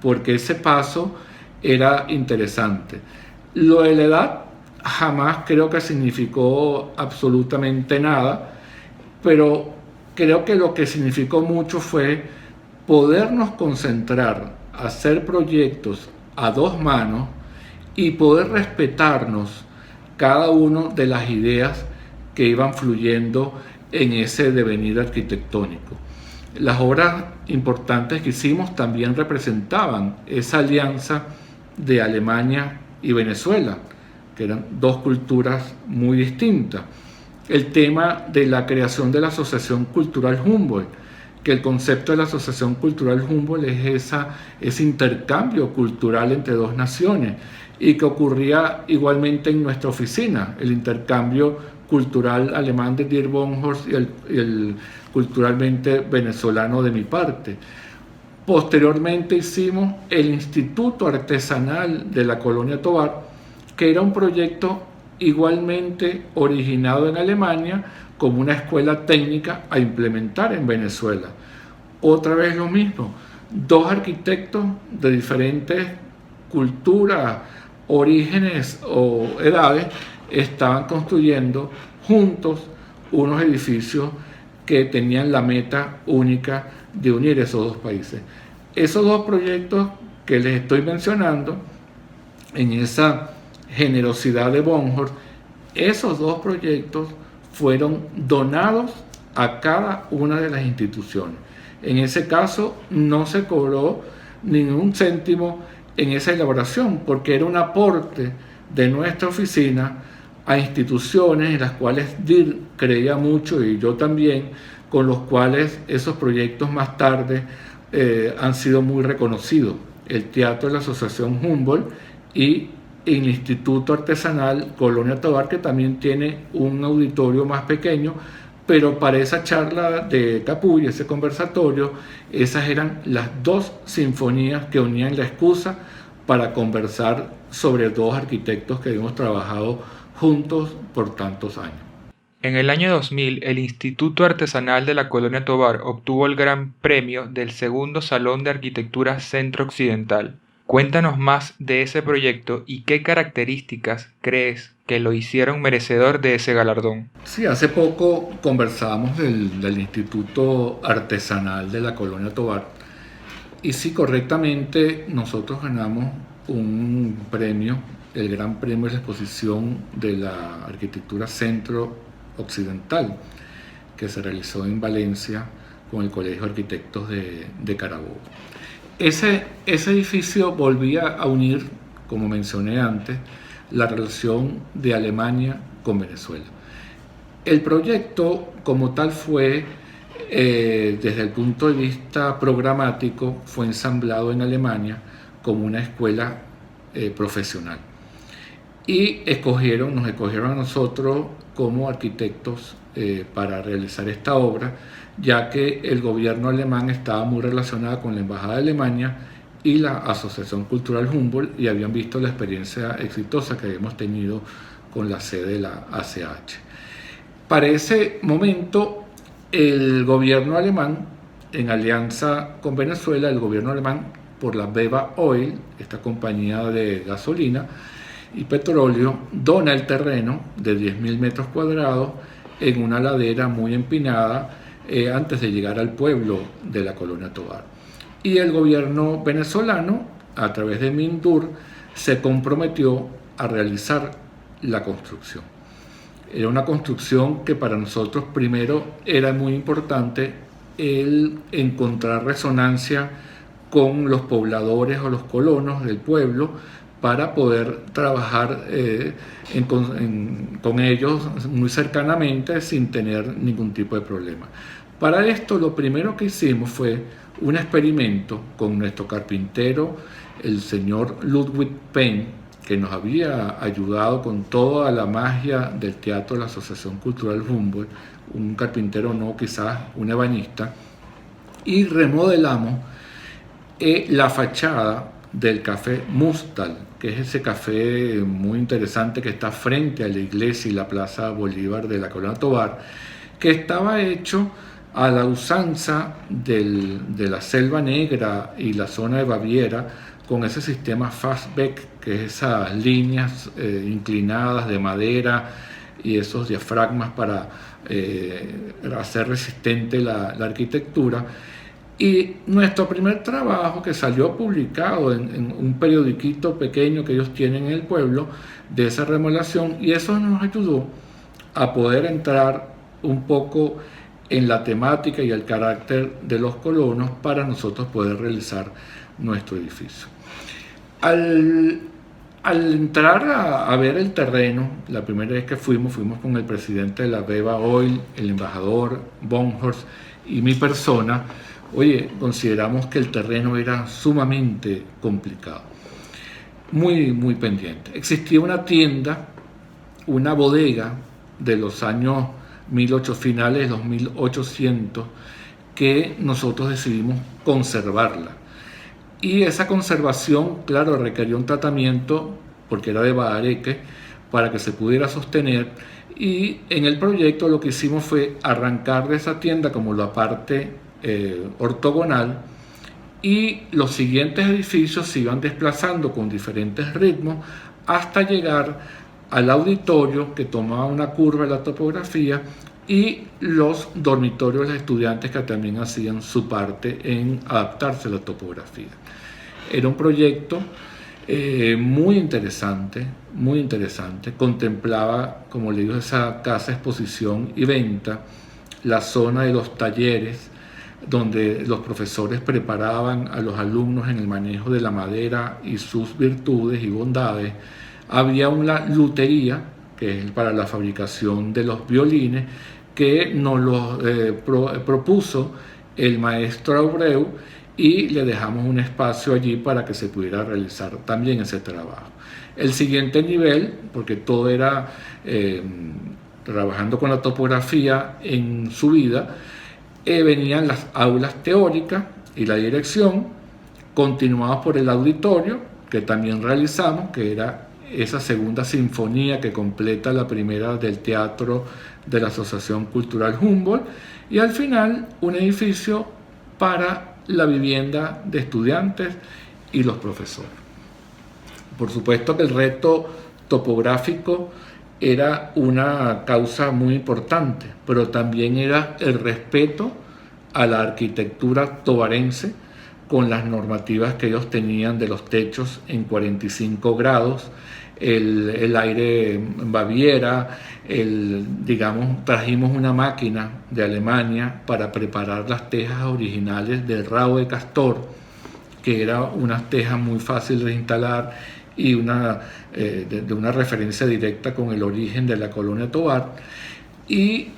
porque ese paso era interesante. Lo de la edad jamás creo que significó absolutamente nada, pero creo que lo que significó mucho fue podernos concentrar, hacer proyectos a dos manos y poder respetarnos cada una de las ideas que iban fluyendo en ese devenir arquitectónico. Las obras importantes que hicimos también representaban esa alianza de Alemania y Venezuela, que eran dos culturas muy distintas. El tema de la creación de la Asociación Cultural Humboldt, que el concepto de la Asociación Cultural Humboldt es ese intercambio cultural entre dos naciones y que ocurría igualmente en nuestra oficina, el intercambio cultural alemán de Dieter Bonhoeffer y el culturalmente venezolano de mi parte. Posteriormente hicimos el Instituto Artesanal de la Colonia Tovar, que era un proyecto igualmente originado en Alemania como una escuela técnica a implementar en Venezuela. Otra vez lo mismo, dos arquitectos de diferentes culturas, orígenes o edades estaban construyendo juntos unos edificios que tenían la meta única de unir esos dos países. Esos dos proyectos que les estoy mencionando, en esa generosidad de Bonhoeffer, esos dos proyectos fueron donados a cada una de las instituciones. En ese caso no se cobró ningún céntimo en esa elaboración, porque era un aporte de nuestra oficina a instituciones en las cuales DIR creía mucho y yo también, con los cuales esos proyectos más tarde han sido muy reconocidos. El Teatro de la Asociación Humboldt y el Instituto Artesanal Colonia Tovar, que también tiene un auditorio más pequeño, pero para esa charla de Capuy, ese conversatorio, esas eran las dos sinfonías que unían la excusa para conversar sobre dos arquitectos que hemos trabajado juntos por tantos años. En el año 2000, el Instituto Artesanal de la Colonia Tovar obtuvo el Gran Premio del Segundo Salón de Arquitectura Centro Occidental. Cuéntanos más de ese proyecto y qué características crees que lo hicieron merecedor de ese galardón. Sí, hace poco conversábamos del Instituto Artesanal de la Colonia Tovar y sí, correctamente nosotros ganamos un premio, el Gran Premio de la Exposición de la Arquitectura Centro Occidental, que se realizó en Valencia con el Colegio de Arquitectos de Carabobo. Ese edificio volvía a unir, como mencioné antes, la relación de Alemania con Venezuela. El proyecto como tal fue, desde el punto de vista programático, fue ensamblado en Alemania como una escuela profesional. Y nos escogieron a nosotros como arquitectos para realizar esta obra, ya que el gobierno alemán estaba muy relacionado con la Embajada de Alemania y la Asociación Cultural Humboldt y habían visto la experiencia exitosa que habíamos tenido con la sede de la ACH. Para ese momento, el gobierno alemán, en alianza con Venezuela, el gobierno alemán por la Beva Oil, esta compañía de gasolina y petróleo, dona el terreno de 10.000 metros cuadrados en una ladera muy empinada antes de llegar al pueblo de la Colonia Tovar. Y el gobierno venezolano, a través de Mindur, se comprometió a realizar la construcción. Era una construcción que para nosotros primero era muy importante el encontrar resonancia con los pobladores o los colonos del pueblo para poder trabajar con ellos muy cercanamente sin tener ningún tipo de problema. Para esto lo primero que hicimos fue un experimento con nuestro carpintero, el señor Ludwig Penn, que nos había ayudado con toda la magia del teatro de la Asociación Cultural Humboldt, un carpintero no, quizás un ebanista, y remodelamos la fachada del café Mustal, que es ese café muy interesante que está frente a la iglesia y la Plaza Bolívar de la Colonia Tovar, que estaba hecho a la usanza de la Selva Negra y la zona de Baviera, con ese sistema Fastback, que es esas líneas inclinadas de madera y esos diafragmas para hacer resistente la arquitectura. Y nuestro primer trabajo, que salió publicado en un periodiquito pequeño que ellos tienen en el pueblo, de esa remodelación, y eso nos ayudó a poder entrar un poco en la temática y el carácter de los colonos para nosotros poder realizar nuestro edificio. Al entrar a ver el terreno, la primera vez que fuimos con el presidente de la Beba Oil, el embajador Bonhorst y mi persona. Oye, consideramos que el terreno era sumamente complicado, muy pendiente. Existía una tienda, una bodega de los años finales de los 1800, que nosotros decidimos conservarla. Y esa conservación, claro, requería un tratamiento, porque era de bahareque, para que se pudiera sostener. Y en el proyecto lo que hicimos fue arrancar de esa tienda como la parte ortogonal, y los siguientes edificios se iban desplazando con diferentes ritmos hasta llegar al auditorio, que tomaba una curva de la topografía, y los dormitorios de los estudiantes, que también hacían su parte en adaptarse a la topografía. Era un proyecto muy interesante, contemplaba, como le digo, esa casa exposición y venta, la zona de los talleres, donde los profesores preparaban a los alumnos en el manejo de la madera y sus virtudes y bondades. Había una lutería, que es para la fabricación de los violines, que nos lo propuso el maestro Abreu, y le dejamos un espacio allí para que se pudiera realizar también ese trabajo. El siguiente nivel, porque todo era trabajando con la topografía en subida, venían las aulas teóricas y la dirección, continuados por el auditorio, que también realizamos, que era esa segunda sinfonía que completa la primera del teatro de la Asociación Cultural Humboldt, y al final un edificio para la vivienda de estudiantes y los profesores. Por supuesto que el reto topográfico era una causa muy importante, pero también era el respeto a la arquitectura tovarense, con las normativas que ellos tenían de los techos en 45 grados, el aire en Baviera, trajimos una máquina de Alemania para preparar las tejas originales del rabo de castor, que era una teja muy fácil de instalar y de una referencia directa con el origen de la colonia Tovar. Y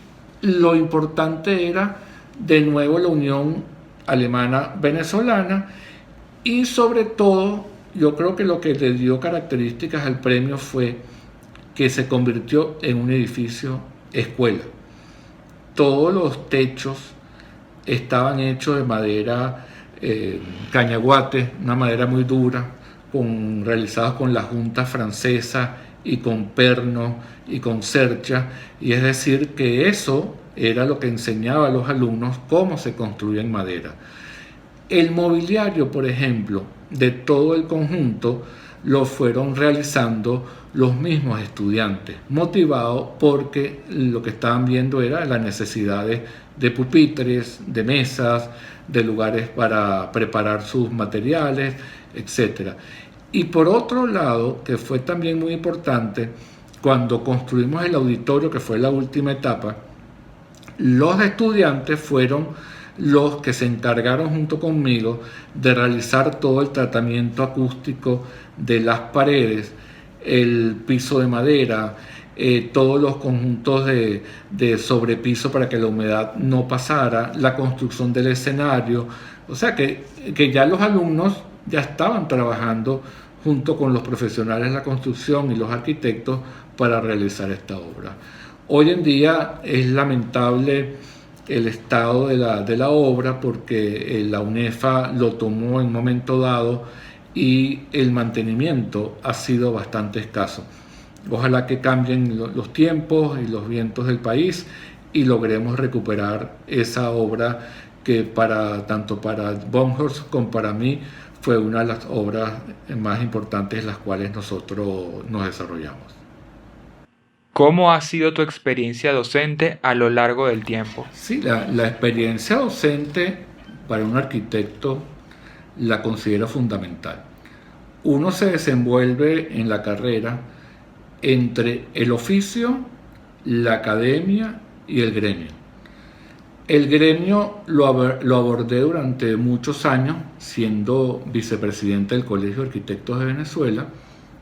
lo importante era, de nuevo, la unión alemana-venezolana, y sobre todo, yo creo que lo que le dio características al premio fue que se convirtió en un edificio escuela. Todos los techos estaban hechos de madera cañaguate, una madera muy dura, realizados con la junta francesa y con perno y con cercha, y es decir que eso era lo que enseñaba a los alumnos cómo se construía en madera. El mobiliario, por ejemplo, de todo el conjunto lo fueron realizando los mismos estudiantes, motivados porque lo que estaban viendo era las necesidades de pupitres, de mesas, de lugares para preparar sus materiales, etc. Y por otro lado, que fue también muy importante, cuando construimos el auditorio, que fue la última etapa, los estudiantes fueron los que se encargaron junto conmigo de realizar todo el tratamiento acústico de las paredes, el piso de madera, todos los conjuntos de sobrepiso para que la humedad no pasara, la construcción del escenario. O sea que ya los alumnos ya estaban trabajando junto con los profesionales de la construcción y los arquitectos para realizar esta obra. Hoy en día es lamentable el estado de la obra, porque la UNEFA lo tomó en un momento dado y el mantenimiento ha sido bastante escaso. Ojalá que cambien los tiempos y los vientos del país y logremos recuperar esa obra que tanto para Bonhorst como para mí fue una de las obras más importantes en las cuales nosotros nos desarrollamos. ¿Cómo ha sido tu experiencia docente a lo largo del tiempo? Sí, la experiencia docente para un arquitecto la considero fundamental. Uno se desenvuelve en la carrera entre el oficio, la academia y el gremio. El gremio lo abordé durante muchos años, siendo vicepresidente del Colegio de Arquitectos de Venezuela,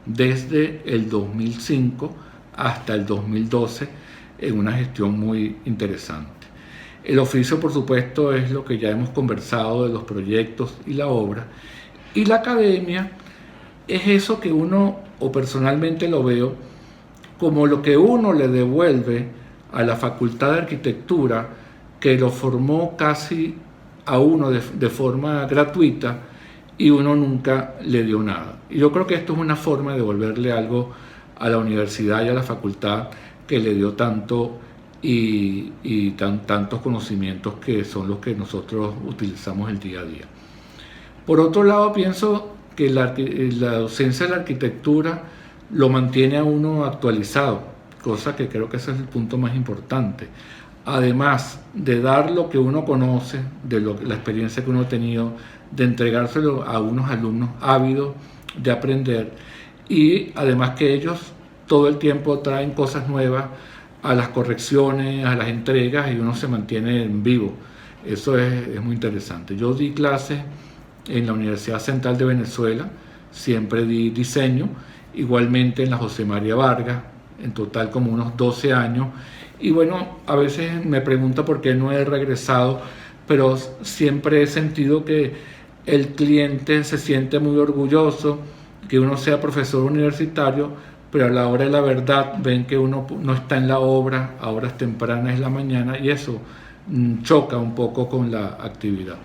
desde el 2005 hasta el 2012, en una gestión muy interesante. El oficio, por supuesto, es lo que ya hemos conversado de los proyectos y la obra, y la academia es eso que uno, o personalmente lo veo, como lo que uno le devuelve a la Facultad de Arquitectura, que lo formó casi a uno de forma gratuita y uno nunca le dio nada. Y yo creo que esto es una forma de devolverle algo a la universidad y a la facultad que le dio tanto y tantos conocimientos que son los que nosotros utilizamos el día a día. Por otro lado, pienso que la docencia de la arquitectura lo mantiene a uno actualizado, cosa que creo que ese es el punto más importante. Además de dar lo que uno conoce, la experiencia que uno ha tenido, de entregárselo a unos alumnos ávidos de aprender, y además que ellos todo el tiempo traen cosas nuevas a las correcciones, a las entregas, y uno se mantiene en vivo. Eso es muy interesante. Yo di clases en la Universidad Central de Venezuela, siempre di diseño, igualmente en la José María Vargas, en total como unos 12 años, y bueno, a veces me pregunta por qué no he regresado, pero siempre he sentido que el cliente se siente muy orgulloso que uno sea profesor universitario, pero a la hora de la verdad ven que uno no está en la obra a horas tempranas de la mañana, y eso choca un poco con la actividad.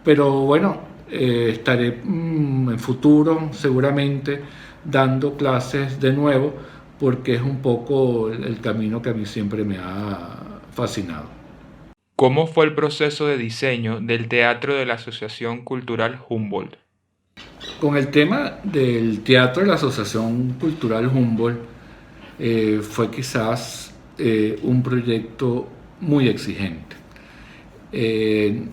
Pero bueno, estaré en futuro seguramente dando clases de nuevo, porque es un poco el camino que a mí siempre me ha fascinado. ¿Cómo fue el proceso de diseño del teatro de la Asociación Cultural Humboldt? Con el tema del teatro de la Asociación Cultural Humboldt, fue quizás un proyecto muy exigente.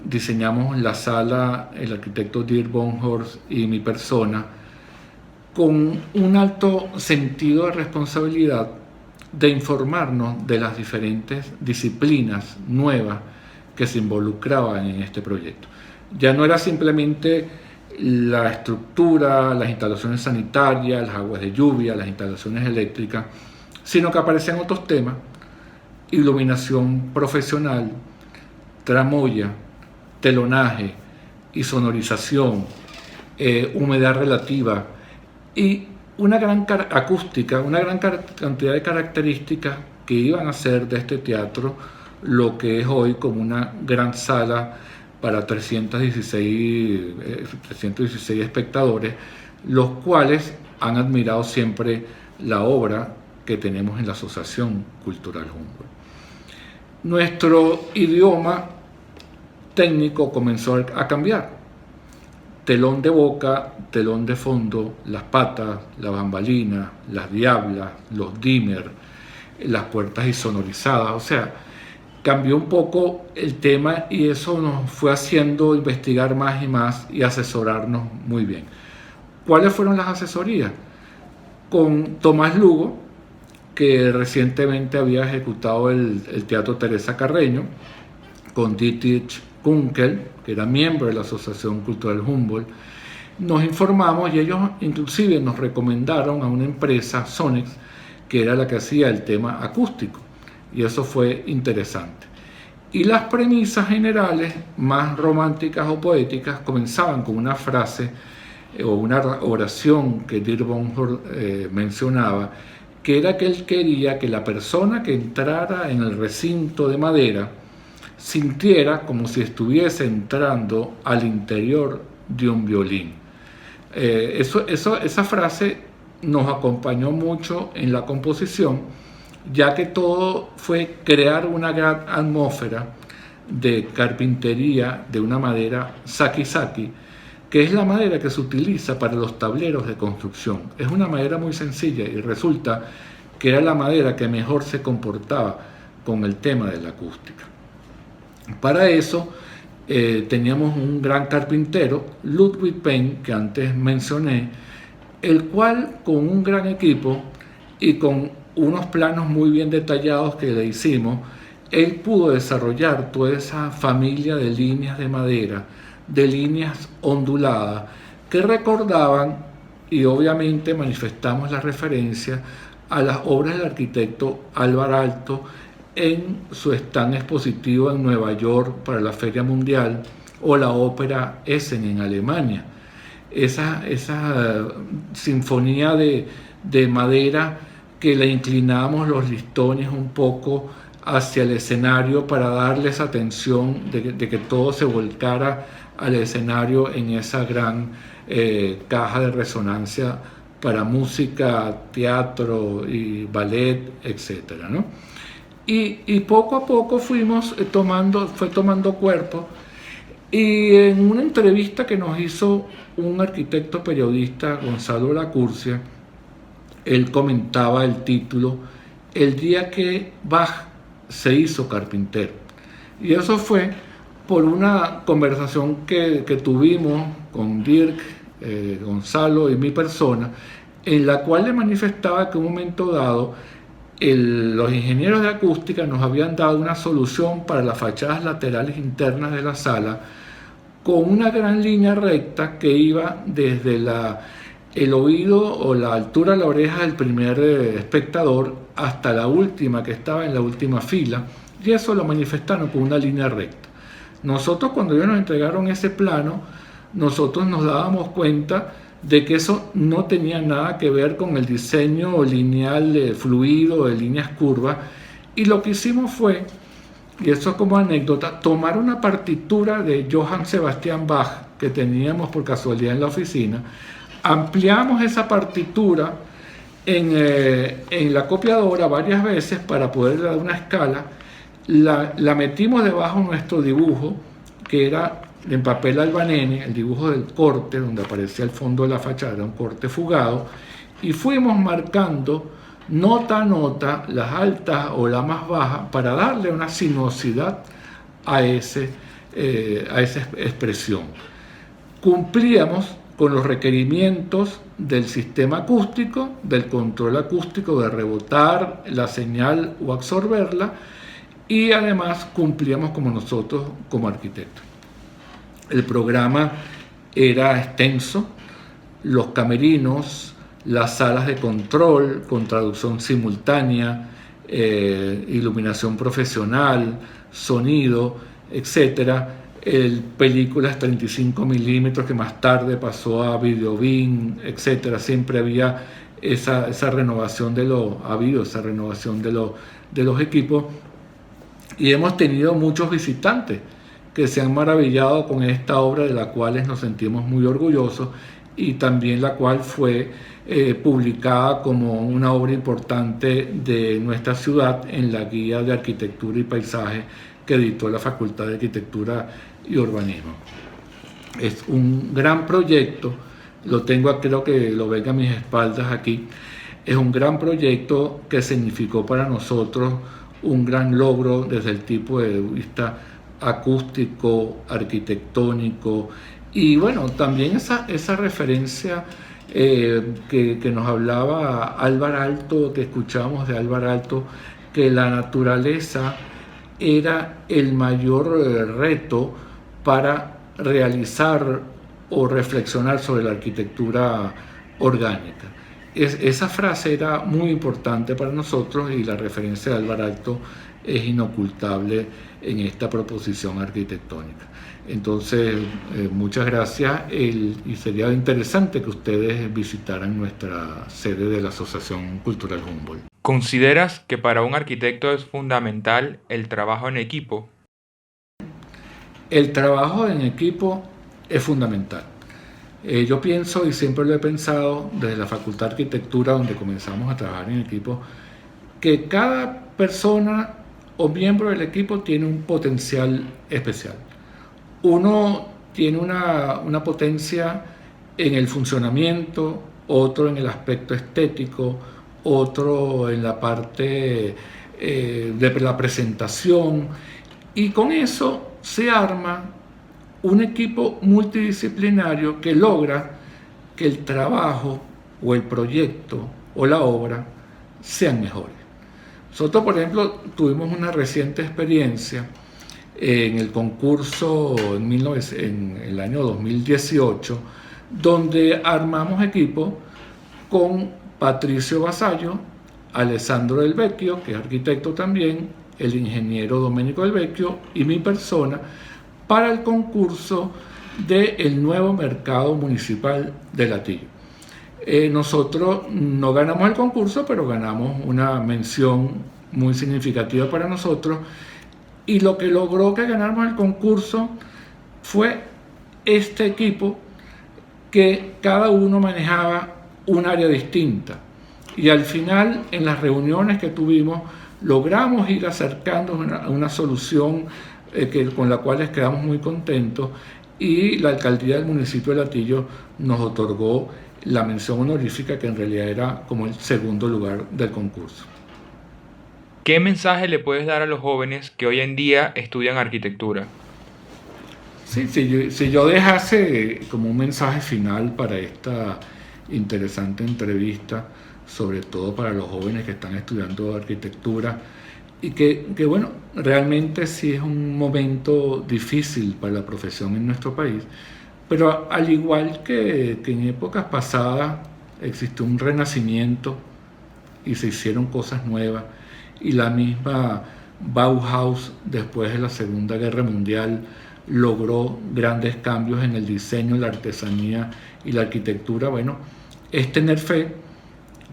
Diseñamos la sala, el arquitecto Dirk Bonhorst y mi persona, con un alto sentido de responsabilidad de informarnos de las diferentes disciplinas nuevas que se involucraban en este proyecto. Ya no era simplemente la estructura, las instalaciones sanitarias, las aguas de lluvia, las instalaciones eléctricas, sino que aparecían otros temas: iluminación profesional, tramoya, telonaje, insonorización, humedad relativa, y una gran acústica, una gran cantidad de características que iban a hacer de este teatro lo que es hoy como una gran sala para 316 espectadores, los cuales han admirado siempre la obra que tenemos en la Asociación Cultural Humboldt. Nuestro idioma técnico comenzó a cambiar. Telón de boca, telón de fondo, las patas, la bambalina, las diablas, los dimmer, las puertas insonorizadas. O sea, cambió un poco el tema, y eso nos fue haciendo investigar más y más y asesorarnos muy bien. ¿Cuáles fueron las asesorías? Con Tomás Lugo, que recientemente había ejecutado el Teatro Teresa Carreño, con Dietrich Kunkel, que era miembro de la Asociación Cultural Humboldt. Nos informamos y ellos inclusive nos recomendaron a una empresa, Sonex, que era la que hacía el tema acústico, y eso fue interesante. Y las premisas generales, más románticas o poéticas, comenzaban con una frase o una oración que Dirk Bonhorst mencionaba, que era que él quería que la persona que entrara en el recinto de madera sintiera como si estuviese entrando al interior de un violín. Esa frase nos acompañó mucho en la composición, ya que todo fue crear una gran atmósfera de carpintería de una madera saki-saki, que es la madera que se utiliza para los tableros de construcción. Es una madera muy sencilla y resulta que era la madera que mejor se comportaba con el tema de la acústica. Para eso teníamos un gran carpintero, Ludwig Penn, que antes mencioné, el cual con un gran equipo y con unos planos muy bien detallados que le hicimos, él pudo desarrollar toda esa familia de líneas de madera, de líneas onduladas, que recordaban, y obviamente manifestamos la referencia a las obras del arquitecto Alvar Aalto en su stand expositivo en Nueva York para la Feria Mundial, o la ópera Essen en Alemania. Esa sinfonía de madera que le inclinábamos los listones un poco hacia el escenario para darle esa atención de que todo se volcara al escenario en esa gran caja de resonancia para música, teatro y ballet, etcétera, ¿no? Y poco a poco fue tomando cuerpo, y en una entrevista que nos hizo un arquitecto periodista, Gonzalo Lacurcia, él comentaba el título El día que Bach se hizo carpintero. Y eso fue por una conversación que tuvimos con Dirk, Gonzalo y mi persona, en la cual le manifestaba que en un momento dado los ingenieros de acústica nos habían dado una solución para las fachadas laterales internas de la sala con una gran línea recta que iba desde el oído o la altura de la oreja del primer espectador hasta la última, que estaba en la última fila, y eso lo manifestaron con una línea recta. Nosotros, cuando ellos nos entregaron ese plano, nosotros nos dábamos cuenta de que eso no tenía nada que ver con el diseño lineal de fluido, de líneas curvas, y lo que hicimos fue, y eso como anécdota, tomar una partitura de Johann Sebastian Bach que teníamos por casualidad en la oficina, ampliamos esa partitura en la copiadora varias veces para poder dar una escala, la metimos debajo de nuestro dibujo, que era en papel albanene, el dibujo del corte, donde aparecía el fondo de la fachada, era un corte fugado, y fuimos marcando nota a nota las altas o las más bajas para darle una sinuosidad a esa expresión. Cumplíamos con los requerimientos del sistema acústico, del control acústico, de rebotar la señal o absorberla, y además cumplíamos como nosotros como arquitectos. El programa era extenso, los camerinos, las salas de control con traducción simultánea, iluminación profesional, sonido, etc. Películas 35 milímetros que más tarde pasó a Videobeam, etc. Siempre había esa renovación de los equipos, y hemos tenido muchos visitantes que se han maravillado con esta obra, de la cual nos sentimos muy orgullosos, y también la cual fue publicada como una obra importante de nuestra ciudad en la Guía de Arquitectura y Paisaje que editó la Facultad de Arquitectura y Urbanismo. Es un gran proyecto, lo tengo, creo que lo ven a mis espaldas aquí. Es un gran proyecto que significó para nosotros un gran logro desde el tipo de vista acústico, arquitectónico, y bueno, también esa referencia que nos hablaba Alvar Aalto, que escuchábamos de Alvar Aalto, que la naturaleza era el mayor reto para realizar o reflexionar sobre la arquitectura orgánica. Esa frase era muy importante para nosotros, y la referencia de Alvar Aalto es inocultable en esta proposición arquitectónica. Entonces, muchas gracias, y sería interesante que ustedes visitaran nuestra sede de la Asociación Cultural Humboldt. ¿Consideras que para un arquitecto es fundamental el trabajo en equipo? El trabajo en equipo es fundamental. Yo pienso, y siempre lo he pensado desde la Facultad de Arquitectura, donde comenzamos a trabajar en equipo, que cada persona o miembro del equipo tiene un potencial especial. Uno tiene una potencia en el funcionamiento, otro en el aspecto estético, otro en la parte de la presentación, y con eso se arma un equipo multidisciplinario que logra que el trabajo o el proyecto o la obra sean mejores. Nosotros, por ejemplo, tuvimos una reciente experiencia en el concurso en el año 2018, donde armamos equipo con Patricio Vasallo, Alessandro Del Vecchio, que es arquitecto también, el ingeniero Domenico Del Vecchio y mi persona, para el concurso del nuevo mercado municipal de Latillo. Nosotros no ganamos el concurso, pero ganamos una mención muy significativa para nosotros, y lo que logró que ganáramos el concurso fue este equipo, que cada uno manejaba un área distinta, y al final en las reuniones que tuvimos logramos ir acercando a una solución con la cual quedamos muy contentos, y la alcaldía del municipio de Latillo nos otorgó la mención honorífica, que en realidad era como el segundo lugar del concurso. ¿Qué mensaje le puedes dar a los jóvenes que hoy en día estudian arquitectura? Sí, si yo dejase como un mensaje final para esta interesante entrevista, sobre todo para los jóvenes que están estudiando arquitectura, y que bueno, realmente sí es un momento difícil para la profesión en nuestro país, pero al igual que en épocas pasadas existió un renacimiento y se hicieron cosas nuevas, y la misma Bauhaus después de la Segunda Guerra Mundial logró grandes cambios en el diseño, la artesanía y la arquitectura. Bueno, es tener fe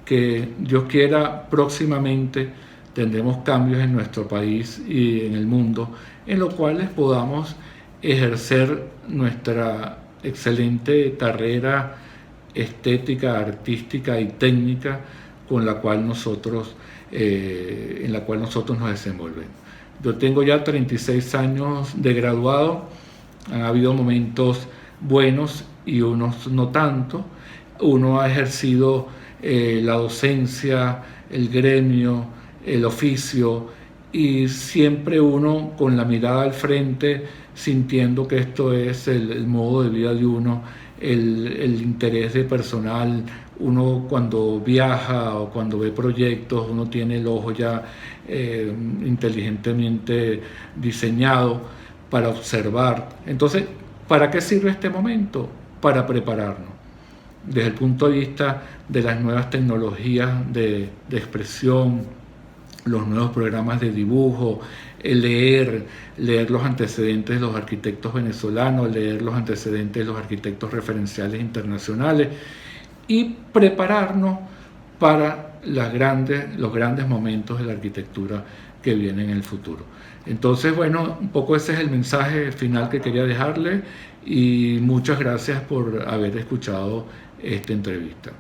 que Dios quiera próximamente tendremos cambios en nuestro país y en el mundo, en los cuales podamos ejercer nuestra excelente carrera estética, artística y técnica con la cual en la cual nosotros nos desenvolvemos. Yo tengo ya 36 años de graduado, han habido momentos buenos y unos no tanto. Uno ha ejercido la docencia, el gremio, el oficio, y siempre uno con la mirada al frente, sintiendo que esto es el modo de vida de uno, el interés de personal. Uno cuando viaja o cuando ve proyectos, uno tiene el ojo ya inteligentemente diseñado para observar. Entonces, ¿para qué sirve este momento? Para prepararnos desde el punto de vista de las nuevas tecnologías de expresión, los nuevos programas de dibujo, leer los antecedentes de los arquitectos venezolanos, leer los antecedentes de los arquitectos referenciales internacionales, y prepararnos para los grandes momentos de la arquitectura que vienen en el futuro. Entonces, bueno, un poco ese es el mensaje final que quería dejarle, y muchas gracias por haber escuchado esta entrevista.